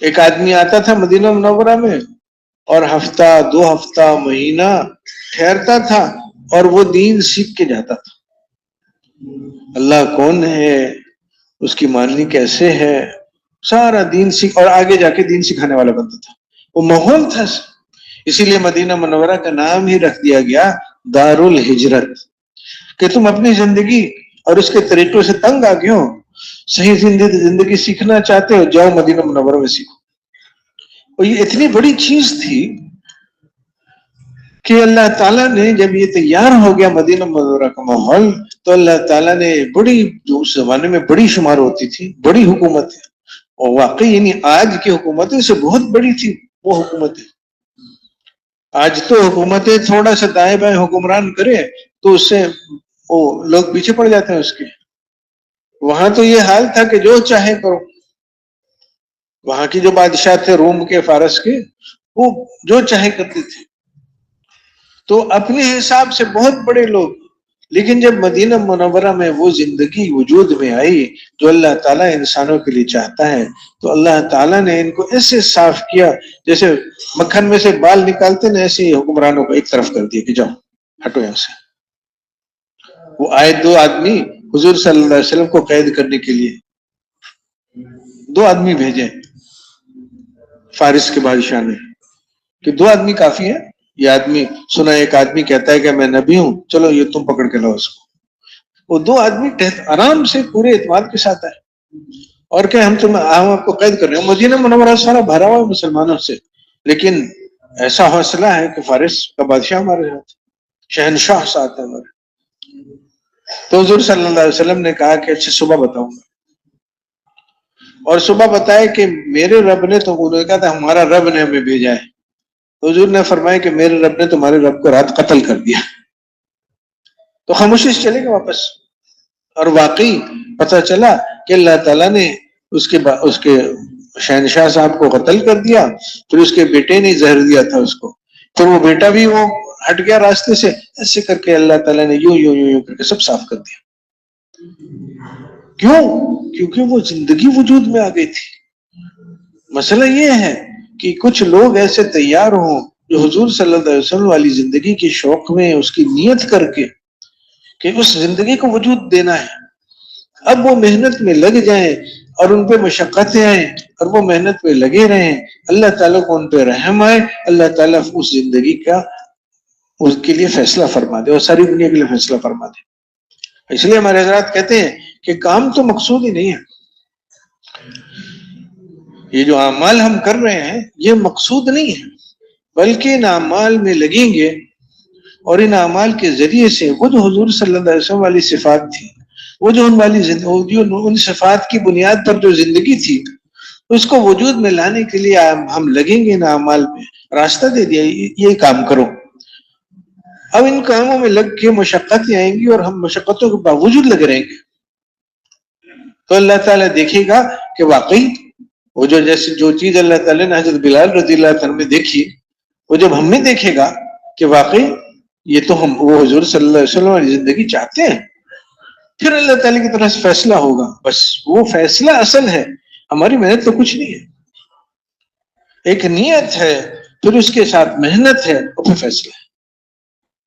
ایک آدمی آتا تھا مدینہ منورہ میں اور ہفتہ، 2 ہفتہ، مہینہ ٹھہرتا تھا اور وہ دین سیکھ کے جاتا تھا، اللہ کون ہے، اس کی ماننی کیسے ہے، سارا دین سیکھ، اور آگے جا کے دین سکھانے والا بنتا تھا۔ وہ ماحول تھا، اسی لیے مدینہ منورہ کا نام ہی رکھ دیا گیا دار الہجرت، کہ تم اپنی زندگی اور اس کے طریقوں سے تنگ آ گئے ہو، صحیح زندگی سیکھنا چاہتے ہو، جاؤ مدینہ منورہ میں سیکھو۔ اور یہ اتنی بڑی چیز تھی کہ اللہ تعالیٰ نے جب یہ تیار ہو گیا مدینہ منورہ کا ماحول، تو اللہ تعالیٰ نے بڑی، جو اس زمانے میں بڑی شمار ہوتی تھی، بڑی حکومت ہے، اور واقعی یعنی آج کی حکومتوں سے بہت بڑی تھی وہ حکومتیں۔ آج تو حکومتیں تھوڑا سا دائیں بائیں حکمران کرے تو اس سے وہ لوگ پیچھے پڑ جاتے ہیں اس کے۔ وہاں تو یہ حال تھا کہ جو چاہے کرو، وہاں کی جو بادشاہ تھے روم کے، فارس کے، وہ جو چاہے کرتے تھے، تو اپنے حساب سے بہت بڑے لوگ۔ لیکن جب مدینہ منورہ میں وہ زندگی وجود میں آئی جو اللہ تعالیٰ انسانوں کے لیے چاہتا ہے، تو اللہ تعالیٰ نے ان کو ایسے صاف کیا جیسے مکھن میں سے بال نکالتے نا، ایسے ہی حکمرانوں کو ایک طرف کر دیا کہ جاؤ ہٹو یہاں سے۔ وہ آئے 2 آدمی حضور صلی اللہ علیہ وسلم کو قید کرنے کے لیے، 2 آدمی بھیجے فارس کے بادشاہ نے کہ 2 آدمی کافی ہے۔ یہ آدمی سنا، ایک آدمی کہتا ہے کہ میں نبی ہوں، چلو یہ تم پکڑ کے لاؤ اس کو۔ وہ 2 آدمی آرام سے پورے اعتماد کے ساتھ آئے اور کہ ہم آپ کو قید کر رہے ہیں۔ مدینہ منورہ سارا بھرا ہوا مسلمانوں سے، لیکن ایسا حوصلہ ہے کہ فارس کا بادشاہ ہمارے ساتھ، شہنشاہ ساتھ ہے ہمارے۔ تو حضور صلی اللہ علیہ وسلم نے کہا کہ اچھا صبح بتاؤں گا۔ اور صبح بتائے کہ میرے رب نے، تو انہوں نے کہا تھا ہمارا رب نے ہمیں بھیجا ہے. حضور نے فرمایا کہ میرے رب نے تمہارے رب کو رات قتل کر دیا. تو خاموشی سے چلے گئے واپس. اور واقعی پتہ چلا کہ اللہ تعالیٰ نے اس کے شہنشاہ صاحب کو قتل کر دیا. پھر اس کے بیٹے نے زہر دیا تھا اس کو. پھر وہ بیٹا بھی وہ ہٹ گیا راستے سے. ایسے کر کے اللہ تعالیٰ نے یوں یوں یوں یوں کر کے سب صاف کر دیا. کیوں؟ کیونکہ وہ زندگی وجود میں آ گئی تھی. مسئلہ یہ ہے کہ کچھ لوگ ایسے تیار ہوں جو حضور صلی اللہ علیہ وسلم والی زندگی کی شوق میں اس کی نیت کر کے کہ اس زندگی کو وجود دینا ہے، اب وہ محنت میں لگ جائیں اور ان پہ مشقتیں آئیں اور وہ محنت پہ لگے رہیں. اللہ تعالیٰ کو ان پہ رحم آئے، اللہ تعالیٰ اس زندگی کا اس کے لیے فیصلہ فرما دے اور ساری دنیا کے لیے فیصلہ فرما دے. اس لیے ہمارے حضرات کہتے ہیں کہ کام تو مقصود ہی نہیں ہے. یہ جو اعمال ہم کر رہے ہیں یہ مقصود نہیں ہے، بلکہ ان اعمال میں لگیں گے اور ان اعمال کے ذریعے سے وہ جو حضور صلی اللہ علیہ وسلم والی صفات تھی، وہ جو ان صفات کی بنیاد پر جو زندگی تھی، اس کو وجود میں لانے کے لیے ہم لگیں گے ان اعمال میں. راستہ دے دیا یہ کام کرو. اب ان کاموں میں لگ کے مشقتیں آئیں گی اور ہم مشقتوں کے باوجود لگے رہیں گے تو اللہ تعالیٰ دیکھے گا کہ واقعی وہ جو چیز اللہ تعالیٰ نے حضرت بلال رضی اللہ عنہ میں دیکھی، وہ جب ہم میں دیکھے گا کہ واقعی یہ تو وہ حضور صلی اللہ علیہ وسلم والی زندگی چاہتے ہیں، پھر اللہ تعالیٰ کی طرف سے فیصلہ ہوگا. بس وہ فیصلہ اصل ہے، ہماری محنت تو کچھ نہیں ہے. ایک نیت ہے، پھر اس کے ساتھ محنت ہے اور پھر فیصلہ ہے.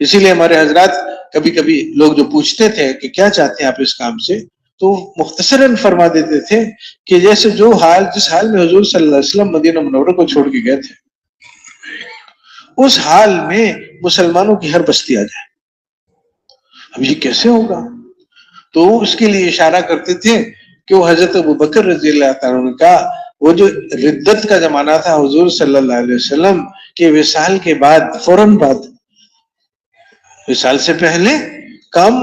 اسی لیے ہمارے حضرات کبھی کبھی لوگ جو پوچھتے تھے کہ کیا چاہتے ہیں آپ اس کام سے، تو مختصراً فرما دیتے تھے کہ جیسے جس حال میں حضور صلی اللہ علیہ وسلم مدینہ منورہ کو چھوڑ کے گئے تھے، اس حال میں مسلمانوں کی ہر بستی آ جائے. اب یہ کیسے ہوگا؟ تو اس کے لیے اشارہ کرتے تھے کہ وہ حضرت ابوبکر رضی اللہ تعالیٰ عنہ کا وہ جو ردت کا زمانہ تھا حضور صلی اللہ علیہ وسلم کے وصال کے بعد، فوراً بعد، وصال سے پہلے کام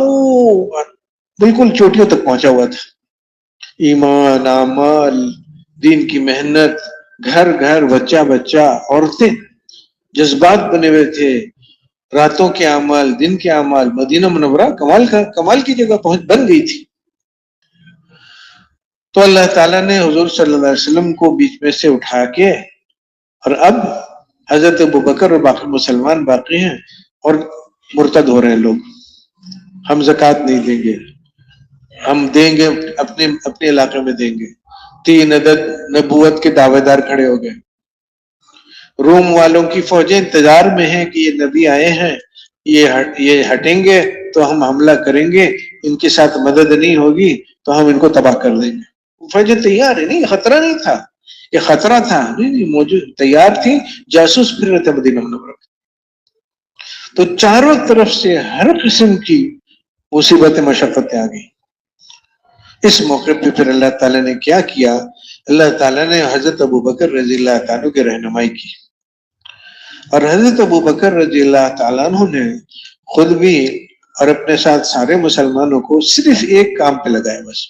بالکل چوٹیوں تک پہنچا ہوا تھا. ایمان، اعمال، دین کی محنت، گھر گھر، بچہ بچہ، عورتیں، جذبات بنے ہوئے تھے. راتوں کے اعمال، دن کے اعمال. مدینہ منورہ کمال کی جگہ بن گئی تھی. تو اللہ تعالیٰ نے حضور صلی اللہ علیہ وسلم کو بیچ میں سے اٹھا کے، اور اب حضرت ابوبکر اور باقی مسلمان باقی ہیں اور مرتد ہو رہے ہیں لوگ. ہم زکوٰۃ نہیں دیں گے، ہم دیں گے اپنے علاقے میں دیں گے. 3 عدد نبوت کے دعوے دار کھڑے ہو گئے. روم والوں کی فوجیں انتظار میں ہیں کہ یہ نبی آئے ہیں، یہ ہٹیں گے تو ہم حملہ کریں گے، ان کے ساتھ مدد نہیں ہوگی تو ہم ان کو تباہ کر دیں گے. فوجیں تیار ہے، نہیں خطرہ نہیں تھا، یہ خطرہ تھا نہیں موجود، تیار تھی. جاسوس پھر رہے تھے مدینہ منورہ. تو چاروں طرف سے ہر قسم کی مصیبتیں، مشقتیں آ گئی. اس موقع پہ پھر اللہ تعالیٰ نے کیا کیا؟ اللہ تعالیٰ نے حضرت ابوبکر رضی اللہ تعالیٰ کی رہنمائی کی، اور حضرت ابوبکر رضی اللہ تعالیٰ عنہ نے خود بھی اور اپنے ساتھ سارے مسلمانوں کو صرف ایک کام پہ لگایا بس.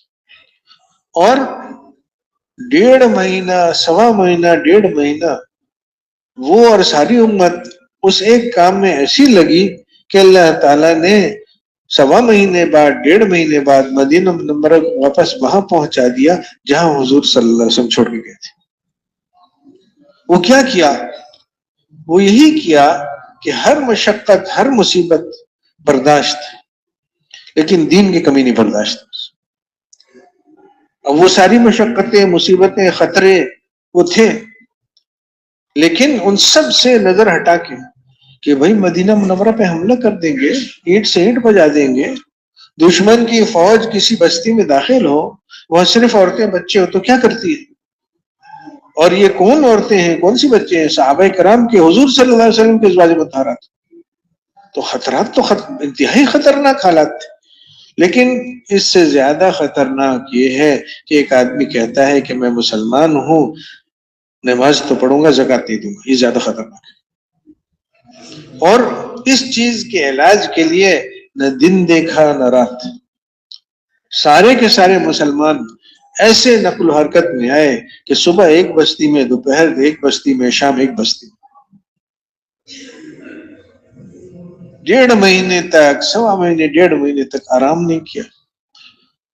اور 1.5 مہینہ، 1.25 مہینہ، 1.5 مہینہ وہ اور ساری امت اس ایک کام میں ایسی لگی کہ اللہ تعالیٰ نے 1.25 مہینے بعد، 1.5 مہینے بعد مدینہ منورہ واپس وہاں پہنچا دیا جہاں حضور صلی اللہ علیہ وسلم چھوڑ کے گئے تھے. وہ کیا کیا؟ وہ یہی کیا کہ ہر مشقت، ہر مصیبت برداشت، لیکن دین کی کمی نہیں برداشت. اب وہ ساری مشقتیں، مصیبتیں، خطرے وہ تھے، لیکن ان سب سے نظر ہٹا کے کہ بھائی مدینہ منورہ پہ حملہ کر دیں گے، اینٹ سے اینٹ بجا دیں گے، دشمن کی فوج کسی بستی میں داخل ہو، وہاں صرف عورتیں بچے ہو تو کیا کرتی ہے؟ اور یہ کون عورتیں ہیں، کون سی بچے ہیں؟ صحابہ کرام کے، حضور صلی اللہ علیہ وسلم کے ازواج مطہرات. تو خطرات تو انتہائی خطرناک حالات تھے. لیکن اس سے زیادہ خطرناک یہ ہے کہ ایک آدمی کہتا ہے کہ میں مسلمان ہوں، نماز تو پڑھوں گا، زکوٰۃ نہیں دوں گا. یہ زیادہ خطرناک ہے. اور اس چیز کے علاج کے لیے نہ دن دیکھا نہ رات، سارے کے سارے مسلمان ایسے نقل و حرکت میں آئے کہ صبح ایک بستی میں، دوپہر ایک بستی میں، شام ایک بستی میں، 1.5 مہینے تک، 1.25 مہینے، 1.5 مہینے تک آرام نہیں کیا۔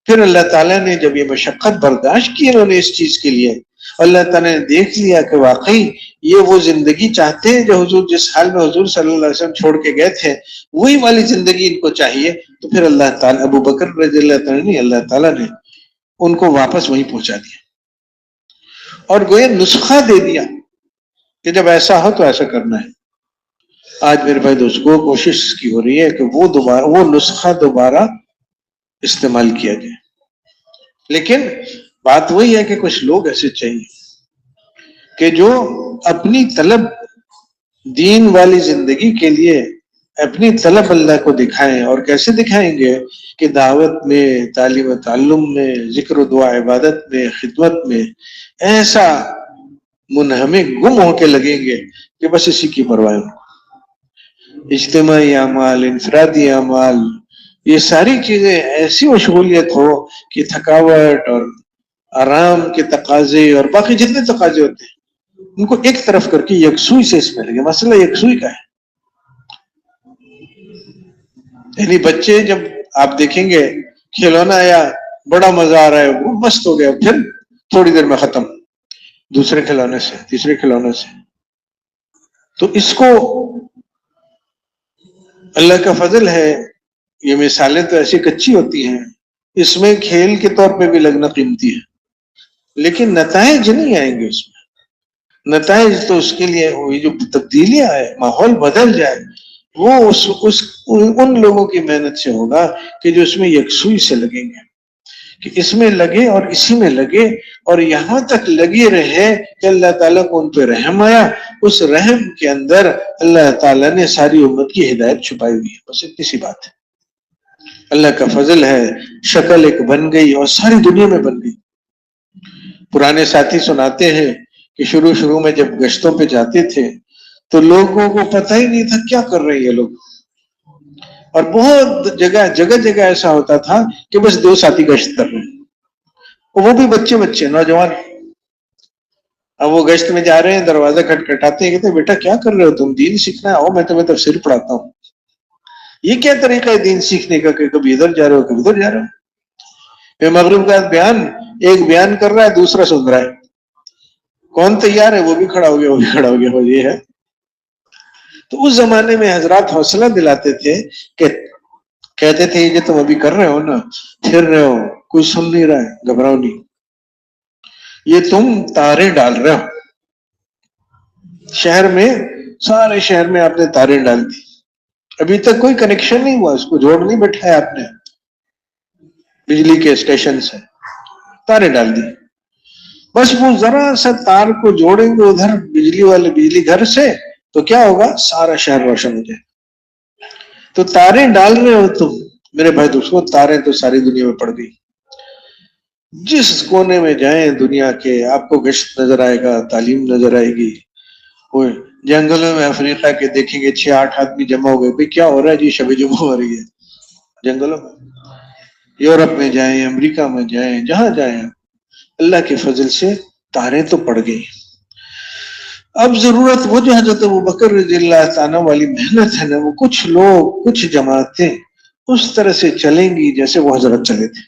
پھر اللہ تعالیٰ نے جب یہ مشقت برداشت کی انہوں نے اس چیز کے لیے، اللہ تعالیٰ نے دیکھ لیا کہ واقعی یہ وہ زندگی چاہتے ہیں جو حضور جس حال میں حضور صلی اللہ علیہ وسلم چھوڑ کے گئے تھے، وہی والی زندگی ان کو چاہیے، تو پھر اللہ تعالیٰ ابو بکر رضی اللہ تعالیٰ نے، اللہ تعالیٰ نے ان کو واپس وہیں پہنچا دیا اور گویا نسخہ دے دیا کہ جب ایسا ہو تو ایسا کرنا ہے۔ آج میرے بھائی دوست کو کوشش کی ہو رہی ہے کہ وہ نسخہ دوبارہ استعمال کیا جائے، لیکن بات وہی ہے کہ کچھ لوگ ایسے چاہیے کہ جو اپنی طلب دین والی زندگی کے لیے اپنی طلب اللہ کو دکھائیں، اور کیسے دکھائیں گے کہ دعوت میں، تعلیم و تعلم میں، ذکر و دعا عبادت میں، خدمت میں ایسا منہمک گم ہو کے لگیں گے کہ بس اسی کی پرواہ ہو۔ اجتماعی اعمال، انفرادی اعمال، یہ ساری چیزیں ایسی مشغولیت ہو کہ تھکاوٹ اور آرام کے تقاضے اور باقی جتنے تقاضے ہوتے ہیں ان کو ایک طرف کر کے یکسوئی سے اس میں لگے۔ مسئلہ یکسوئی کا ہے، یعنی بچے جب آپ دیکھیں گے کھلونا آیا، بڑا مزہ آ رہا ہے، وہ مست ہو گیا، پھر تھوڑی دیر میں ختم، دوسرے کھلونے سے، تیسرے کھلونے سے۔ تو اس کو اللہ کا فضل ہے، یہ مثالیں تو ایسی کچی ہوتی ہیں، اس میں کھیل کے طور پہ بھی لگنا قیمتی ہے، لیکن نتائج نہیں آئیں گے اس میں۔ نتائج تو اس کے لیے جو تبدیلیاں آئے، ماحول بدل جائے، وہ ان لوگوں کی محنت سے ہوگا کہ جو اس میں یکسوئی سے لگیں گے، کہ اس میں لگے اور اسی میں لگے اور یہاں تک لگے رہے کہ اللہ تعالیٰ کو ان پہ رحم آیا۔ اس رحم کے اندر اللہ تعالیٰ نے ساری امت کی ہدایت چھپائی ہوئی ہے، بس اتنی سی بات ہے۔ اللہ کا فضل ہے، شکل ایک بن گئی اور ساری دنیا میں بن گئی۔ پرانے ساتھی سناتے ہیں کہ شروع میں جب گشتوں پہ جاتے تھے تو لوگوں کو پتہ ہی نہیں تھا کیا کر رہے ہیں یہ لوگ، اور بہت جگہ ایسا ہوتا تھا کہ بس 2 ساتھی گشت کر رہے ہیں، وہ بھی بچے نوجوان۔ اب وہ گشت میں جا رہے ہیں، دروازہ کھٹکھٹاتے ہیں، کہتے ہیں بیٹا کیا کر رہے ہو تم؟ دین سیکھنا ہے؟ آؤ میں تمہیں تفسیر پڑھاتا ہوں۔ یہ کیا طریقہ ہے دین سیکھنے کا کہ کبھی ادھر جا رہے ہو کبھی ادھر جا رہے ہو؟ یہ مغرب کا بیان، ایک بیان کر رہا ہے دوسرا سن رہا ہے، کون تیار ہے؟ وہ بھی کھڑا ہو گیا، وہ بھی کھڑا ہو گیا، وہ یہ ہے۔ تو اس زمانے میں حضرات حوصلہ دلاتے تھے کہ کہتے تھے یہ جو تم ابھی کر رہے ہو نا، پھر رہے ہو، کوئی سن نہیں رہا ہے، گھبراؤ نہیں، یہ تم تارے ڈال رہے ہو۔ شہر میں، سارے شہر میں آپ نے تارے ڈال دی، ابھی تک کوئی کنیکشن نہیں ہوا، اس کو جوڑ نہیں بیٹھایا آپ نے بجلی کے اسٹیشن سے، تارے ڈال دی، بس وہ ذرا سا تار کو جوڑیں گے ادھر بجلی گھر سے تو کیا ہوگا؟ سارا شہر روشن ہو جائے۔ تو تارے ڈال رہے ہو تم میرے بھائی دوستوں، تارے تو ساری دنیا میں پڑ گئی، جس کونے میں جائیں دنیا کے آپ کو گشت نظر آئے گا، تعلیم نظر آئے گی۔ وہ جنگلوں میں افریقہ کے دیکھیں گے 6-8 آدمی جمع ہو گئے، بھئی کیا ہو رہا ہے جی؟ شب جمعہ ہو رہی ہے جنگلوں میں۔ یورپ میں جائیں، امریکہ میں جائیں، جہاں جائیں، اللہ کے فضل سے تاریں تو پڑ گئی۔ اب ضرورت وہ جو حضرت ابوبکر رضی اللہ تعالیٰ والی محنت ہے نا، وہ کچھ لوگ، کچھ جماعتیں اس طرح سے چلیں گی جیسے وہ حضرت چلے تھے،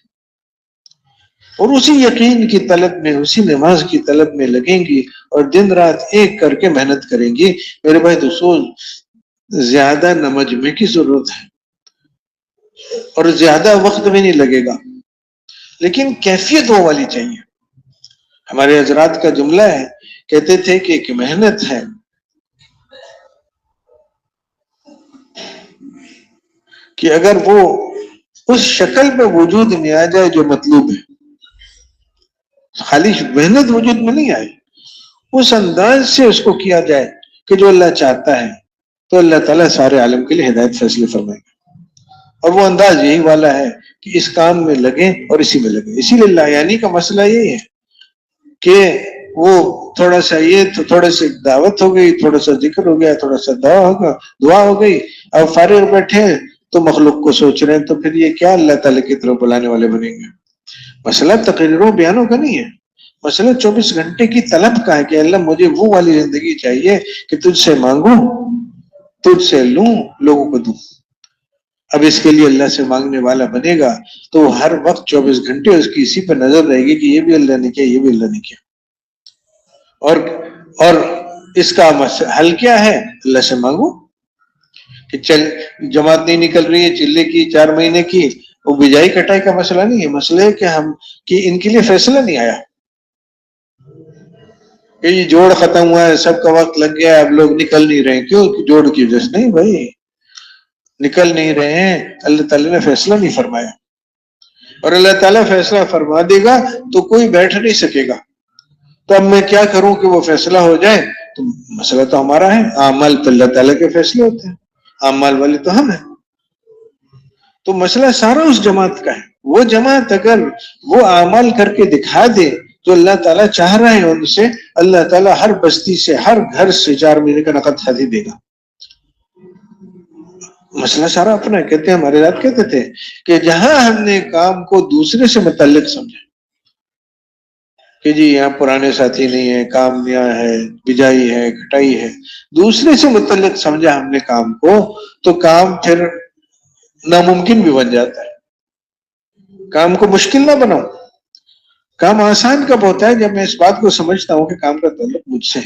اور اسی یقین کی طلب میں، اسی نماز کی طلب میں لگیں گی اور دن رات ایک کر کے محنت کریں گی۔ میرے بھائی دوستو، زیادہ نمجمے کی ضرورت ہے اور زیادہ وقت بھی نہیں لگے گا، لیکن کیفیت وہ والی چاہیے۔ ہمارے حضرات کا جملہ ہے، کہتے تھے کہ ایک محنت ہے کہ اگر وہ اس شکل میں وجود میں آ جائے جو مطلوب ہے، خالی محنت وجود میں نہیں آئے، اس انداز سے اس کو کیا جائے کہ جو اللہ چاہتا ہے، تو اللہ تعالیٰ سارے عالم کے لیے ہدایت فیصلے فرمائے گا۔ اور وہ انداز یہی والا ہے کہ اس کام میں لگیں اور اسی میں لگیں۔ اسی لیے لایانی کا مسئلہ یہی ہے کہ وہ تھوڑا سا یہ تو تھوڑا سا دعوت ہو گئی، تھوڑا سا ذکر ہو گیا، تھوڑا سا دعا ہو گئی، اب فارغ بیٹھے ہیں تو مخلوق کو سوچ رہے ہیں، تو پھر یہ کیا اللہ تعالیٰ کی طرف بلانے والے بنیں گے؟ مسئلہ تقریروں بیانوں کا نہیں ہے، مسئلہ 24 گھنٹے کی طلب کا ہے کہ اللہ مجھے وہ والی زندگی چاہیے کہ تجھ سے مانگوں، تجھ سے لوں، لوگوں کو دوں۔ اب اس کے لیے اللہ سے مانگنے والا بنے گا تو ہر وقت 24 گھنٹے اس کی اسی پہ نظر رہے گی کہ یہ بھی اللہ نے کیا، یہ بھی اللہ نے کیا۔ اور اس کا حل کیا ہے؟ اللہ سے مانگو کہ چل جماعت نہیں نکل رہی ہے چلے کی 4 مہینے کی، وہ بجائی کٹائی کا مسئلہ نہیں ہے، مسئلہ ہے کہ ان کے لیے فیصلہ نہیں آیا کہ یہ جوڑ ختم ہوا ہے، سب کا وقت لگ گیا، اب لوگ نکل نہیں رہے ہیں۔ کیوں؟ جوڑ کی وجہ سے نہیں بھائی، نکل نہیں رہے ہیں، اللہ تعالیٰ نے فیصلہ نہیں فرمایا، اور اللہ تعالیٰ فیصلہ فرما دے گا تو کوئی بیٹھ نہیں سکے گا۔ تو اب میں کیا کروں کہ وہ فیصلہ ہو جائے؟ تو مسئلہ تو ہمارا ہے، اعمال تو اللہ تعالیٰ کے فیصلے ہوتے ہیں، اعمال والے تو ہم ہیں۔ تو مسئلہ سارا اس جماعت کا ہے۔ وہ جماعت اگر وہ اعمال کر کے دکھا دے تو اللہ تعالیٰ چاہ رہے ہیں ان سے، اللہ تعالیٰ ہر بستی سے، ہر گھر سے 4 مہینے کا نقد ہدیہ دے گا۔ مسئلہ سارا اپنا ہے۔ کہتے ہیں ہمارے رات کہتے تھے کہ جہاں ہم نے کام کو دوسرے سے متعلق سمجھا کہ جی یہاں پرانے ساتھی نہیں ہے، کام نیا ہے، بجائی ہے، کٹائی ہے، دوسرے سے متعلق سمجھا ہم نے کام کو، تو کام پھر ناممکن بھی بن جاتا ہے۔ کام کو مشکل نہ بناؤ، کام آسان کب ہوتا ہے؟ جب میں اس بات کو سمجھتا ہوں کہ کام کا تعلق مجھ سے،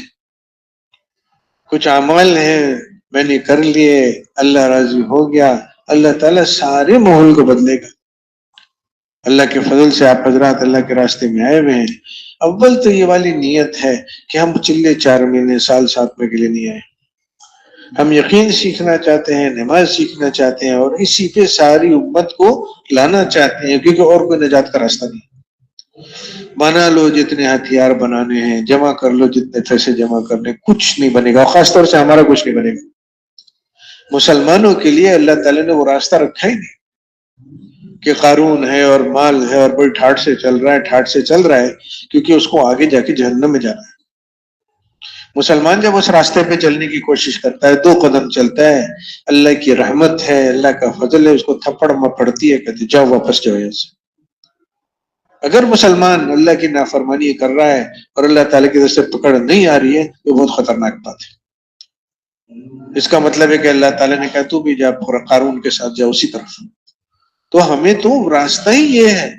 کچھ اعمال ہیں میں نے کر لیے، اللہ راضی ہو گیا، اللہ تعالیٰ سارے ماحول کو بدلے گا۔ اللہ کے فضل سے آپ حضرات اللہ کے راستے میں آئے ہوئے ہیں۔ اول تو یہ والی نیت ہے کہ ہم چلے 4 مہینے، سال 7 میں کے لیے نہیں آئے، ہم یقین سیکھنا چاہتے ہیں، نماز سیکھنا چاہتے ہیں، اور اسی پہ ساری امت کو لانا چاہتے ہیں، کیونکہ اور کوئی نجات کا راستہ نہیں۔ بنا لو جتنے ہتھیار بنانے ہیں، جمع کر لو جتنے پیسے جمع کرنے، کچھ نہیں بنے گا، اور خاص طور سے ہمارا کچھ نہیں بنے گا۔ مسلمانوں کے لیے اللہ تعالیٰ نے وہ راستہ رکھا ہی نہیں کہ قارون ہے اور مال ہے اور بڑی ٹھاٹ سے چل رہا ہے، ٹھاٹ سے چل رہا ہے، کیونکہ اس کو آگے جا کے جہنم میں جانا ہے۔ مسلمان جب اس راستے پہ چلنے کی کوشش کرتا ہے، 2 قدم چلتا ہے، اللہ کی رحمت ہے، اللہ کا فضل ہے، اس کو تھپڑ پڑتی ہے، کہتے جاؤ واپس جاؤ یہاں سے۔ اگر مسلمان اللہ کی نافرمانی کر رہا ہے اور اللہ تعالیٰ کی طرف سے پکڑ نہیں آ رہی ہے تو بہت خطرناک بات ہے۔ اس کا مطلب ہے کہ اللہ تعالیٰ نے کہا تو بھی جا قارون کے ساتھ جا اسی طرف۔ تو ہمیں تو راستہ ہی یہ ہے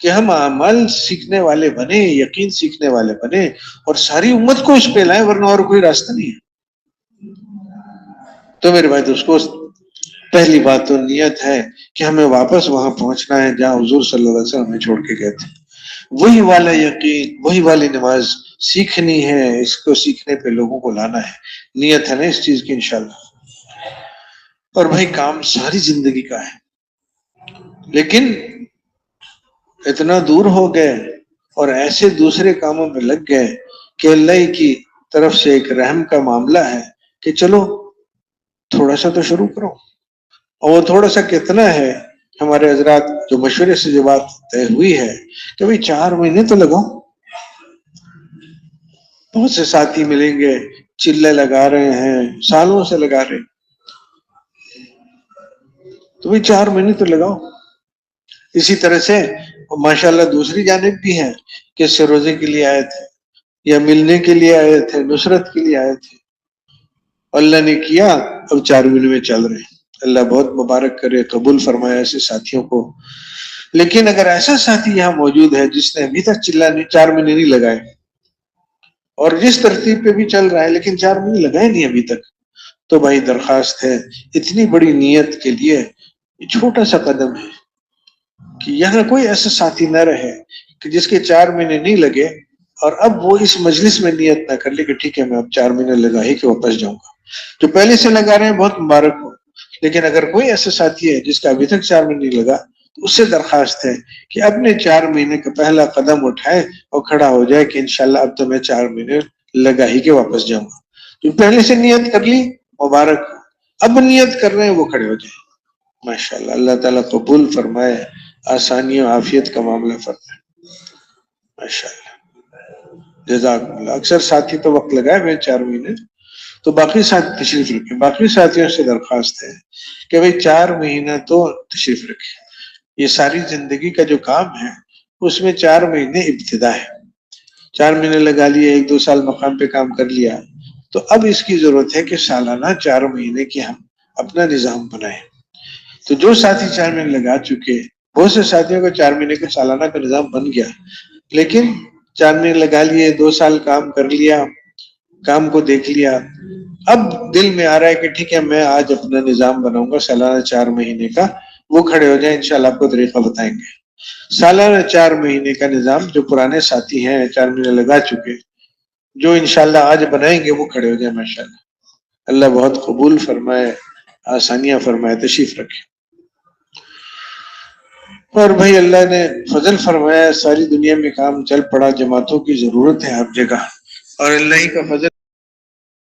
کہ ہم اعمال سیکھنے والے بنے، یقین سیکھنے والے بنے، اور ساری امت کو اس پہ لائیں، ورنہ اور کوئی راستہ نہیں ہے۔ تو میرے بھائی دوستو، پہلی بات تو نیت ہے کہ ہمیں واپس وہاں پہنچنا ہے جہاں حضور صلی اللہ علیہ وسلم ہمیں چھوڑ کے گئے تھے۔ وہی والا یقین، وہی والی نماز سیکھنی ہے، اس کو سیکھنے پہ لوگوں کو لانا ہے۔ نیت ہے نا اس چیز کی انشاءاللہ۔ اور بھائی کام ساری زندگی کا ہے، لیکن اتنا دور ہو گئے اور ایسے دوسرے کاموں میں لگ گئے کہ اللہ کی طرف سے ایک رحم کا معاملہ ہے کہ چلو تھوڑا سا تو شروع کرو۔ اور وہ تھوڑا سا کتنا ہے؟ ہمارے حضرات جو مشورے سے جو بات طے ہوئی ہے کہ بھئی 4 مہینے تو لگاؤ۔ بہت سے ساتھی ملیں گے چلے لگا رہے ہیں، سالوں سے لگا رہے ہیں، تو بھئی 4 مہینے تو لگاؤ۔ اسی طرح سے ماشاءاللہ دوسری جانب بھی ہے کہ اس سے روزے کے لیے آئے تھے یا ملنے کے لیے آئے تھے، نصرت کے لیے آئے تھے، اللہ نے کیا، اب 4 مہینے میں چل رہے ہیں۔ اللہ بہت مبارک کرے، قبول فرمائے ایسے ساتھیوں کو۔ لیکن اگر ایسا ساتھی یہاں موجود ہے جس نے ابھی تک 4 مہینے نہیں لگائے، اور جس ترتیب پہ بھی چل رہا ہے لیکن 4 مہینے لگائے نہیں ابھی تک، تو بھائی درخواست ہے، اتنی بڑی نیت کے لیے یہ چھوٹا سا قدم ہے کہ یہاں کوئی ایسا ساتھی نہ رہے کہ جس کے 4 مہینے نہیں لگے اور اب وہ اس مجلس میں نیت نہ کر لے کہ ٹھیک ہے میں اب 4 مہینے لگا ہی کہ واپس جاؤں گا۔ جو پہلے سے لگا رہے ہیں بہت مبارک ہو، لیکن اگر کوئی ایسا ساتھی ہے جس کا ابھی تک 4 مہینے نہیں لگا تو اس سے درخواست ہے کہ اپنے 4 مہینے کا پہلا قدم اٹھائے اور کھڑا ہو جائے کہ انشاءاللہ اب تو میں 4 مہینے لگا ہی کہ واپس جاؤں گا۔ جو پہلے سے نیت کر لی مبارک ہو، اب نیت کر رہے ہیں وہ کھڑے ہو جائیں۔ ماشاءاللہ اللہ تعالیٰ قبول فرمائے، آسانی و عافیت کا معاملہ فرمائے۔ ماشاءاللہ جزاکم اللہ۔ اکثر ساتھی تو وقت لگائے ہوئے 4 مہینے، تو باقی ساتھی تشریف رکھیں۔ باقی ساتھیوں سے درخواست ہے کہ بھئی 4 مہینہ تو تشریف رکھیں۔ یہ ساری زندگی کا جو کام ہے اس میں 4 مہینے ابتدا ہے، 4 مہینے لگا لیے، 1-2 سال مقام پہ کام کر لیا، تو اب اس کی ضرورت ہے کہ سالانہ 4 مہینے کی ہم اپنا نظام بنائیں۔ تو جو ساتھی 4 مہینے لگا چکے، بہت سے ساتھیوں کا 4 مہینے کا سالانہ کا نظام بن گیا، لیکن 4 مہینے لگا لیے، 2 سال کام کر لیا، کام کو دیکھ لیا، اب دل میں آ رہا ہے کہ ٹھیک ہے میں آج اپنا نظام بناؤں گا سالانہ 4 مہینے کا، وہ کھڑے ہو جائیں، انشاءاللہ آپ کو طریقہ بتائیں گے۔ سالانہ 4 مہینے کا نظام جو پرانے ساتھی ہیں 4 مہینے لگا چکے، جو انشاءاللہ آج بنائیں گے وہ کھڑے ہو جائیں ماشاءاللہ۔ اللہ بہت قبول فرمائے، آسانیاں فرمائے، تشریف رکھے۔ اور بھائی اللہ نے فضل فرمایا، ساری دنیا میں کام چل پڑا، جماعتوں کی ضرورت ہے ہر جگہ، اور اللہ ہی کا فضل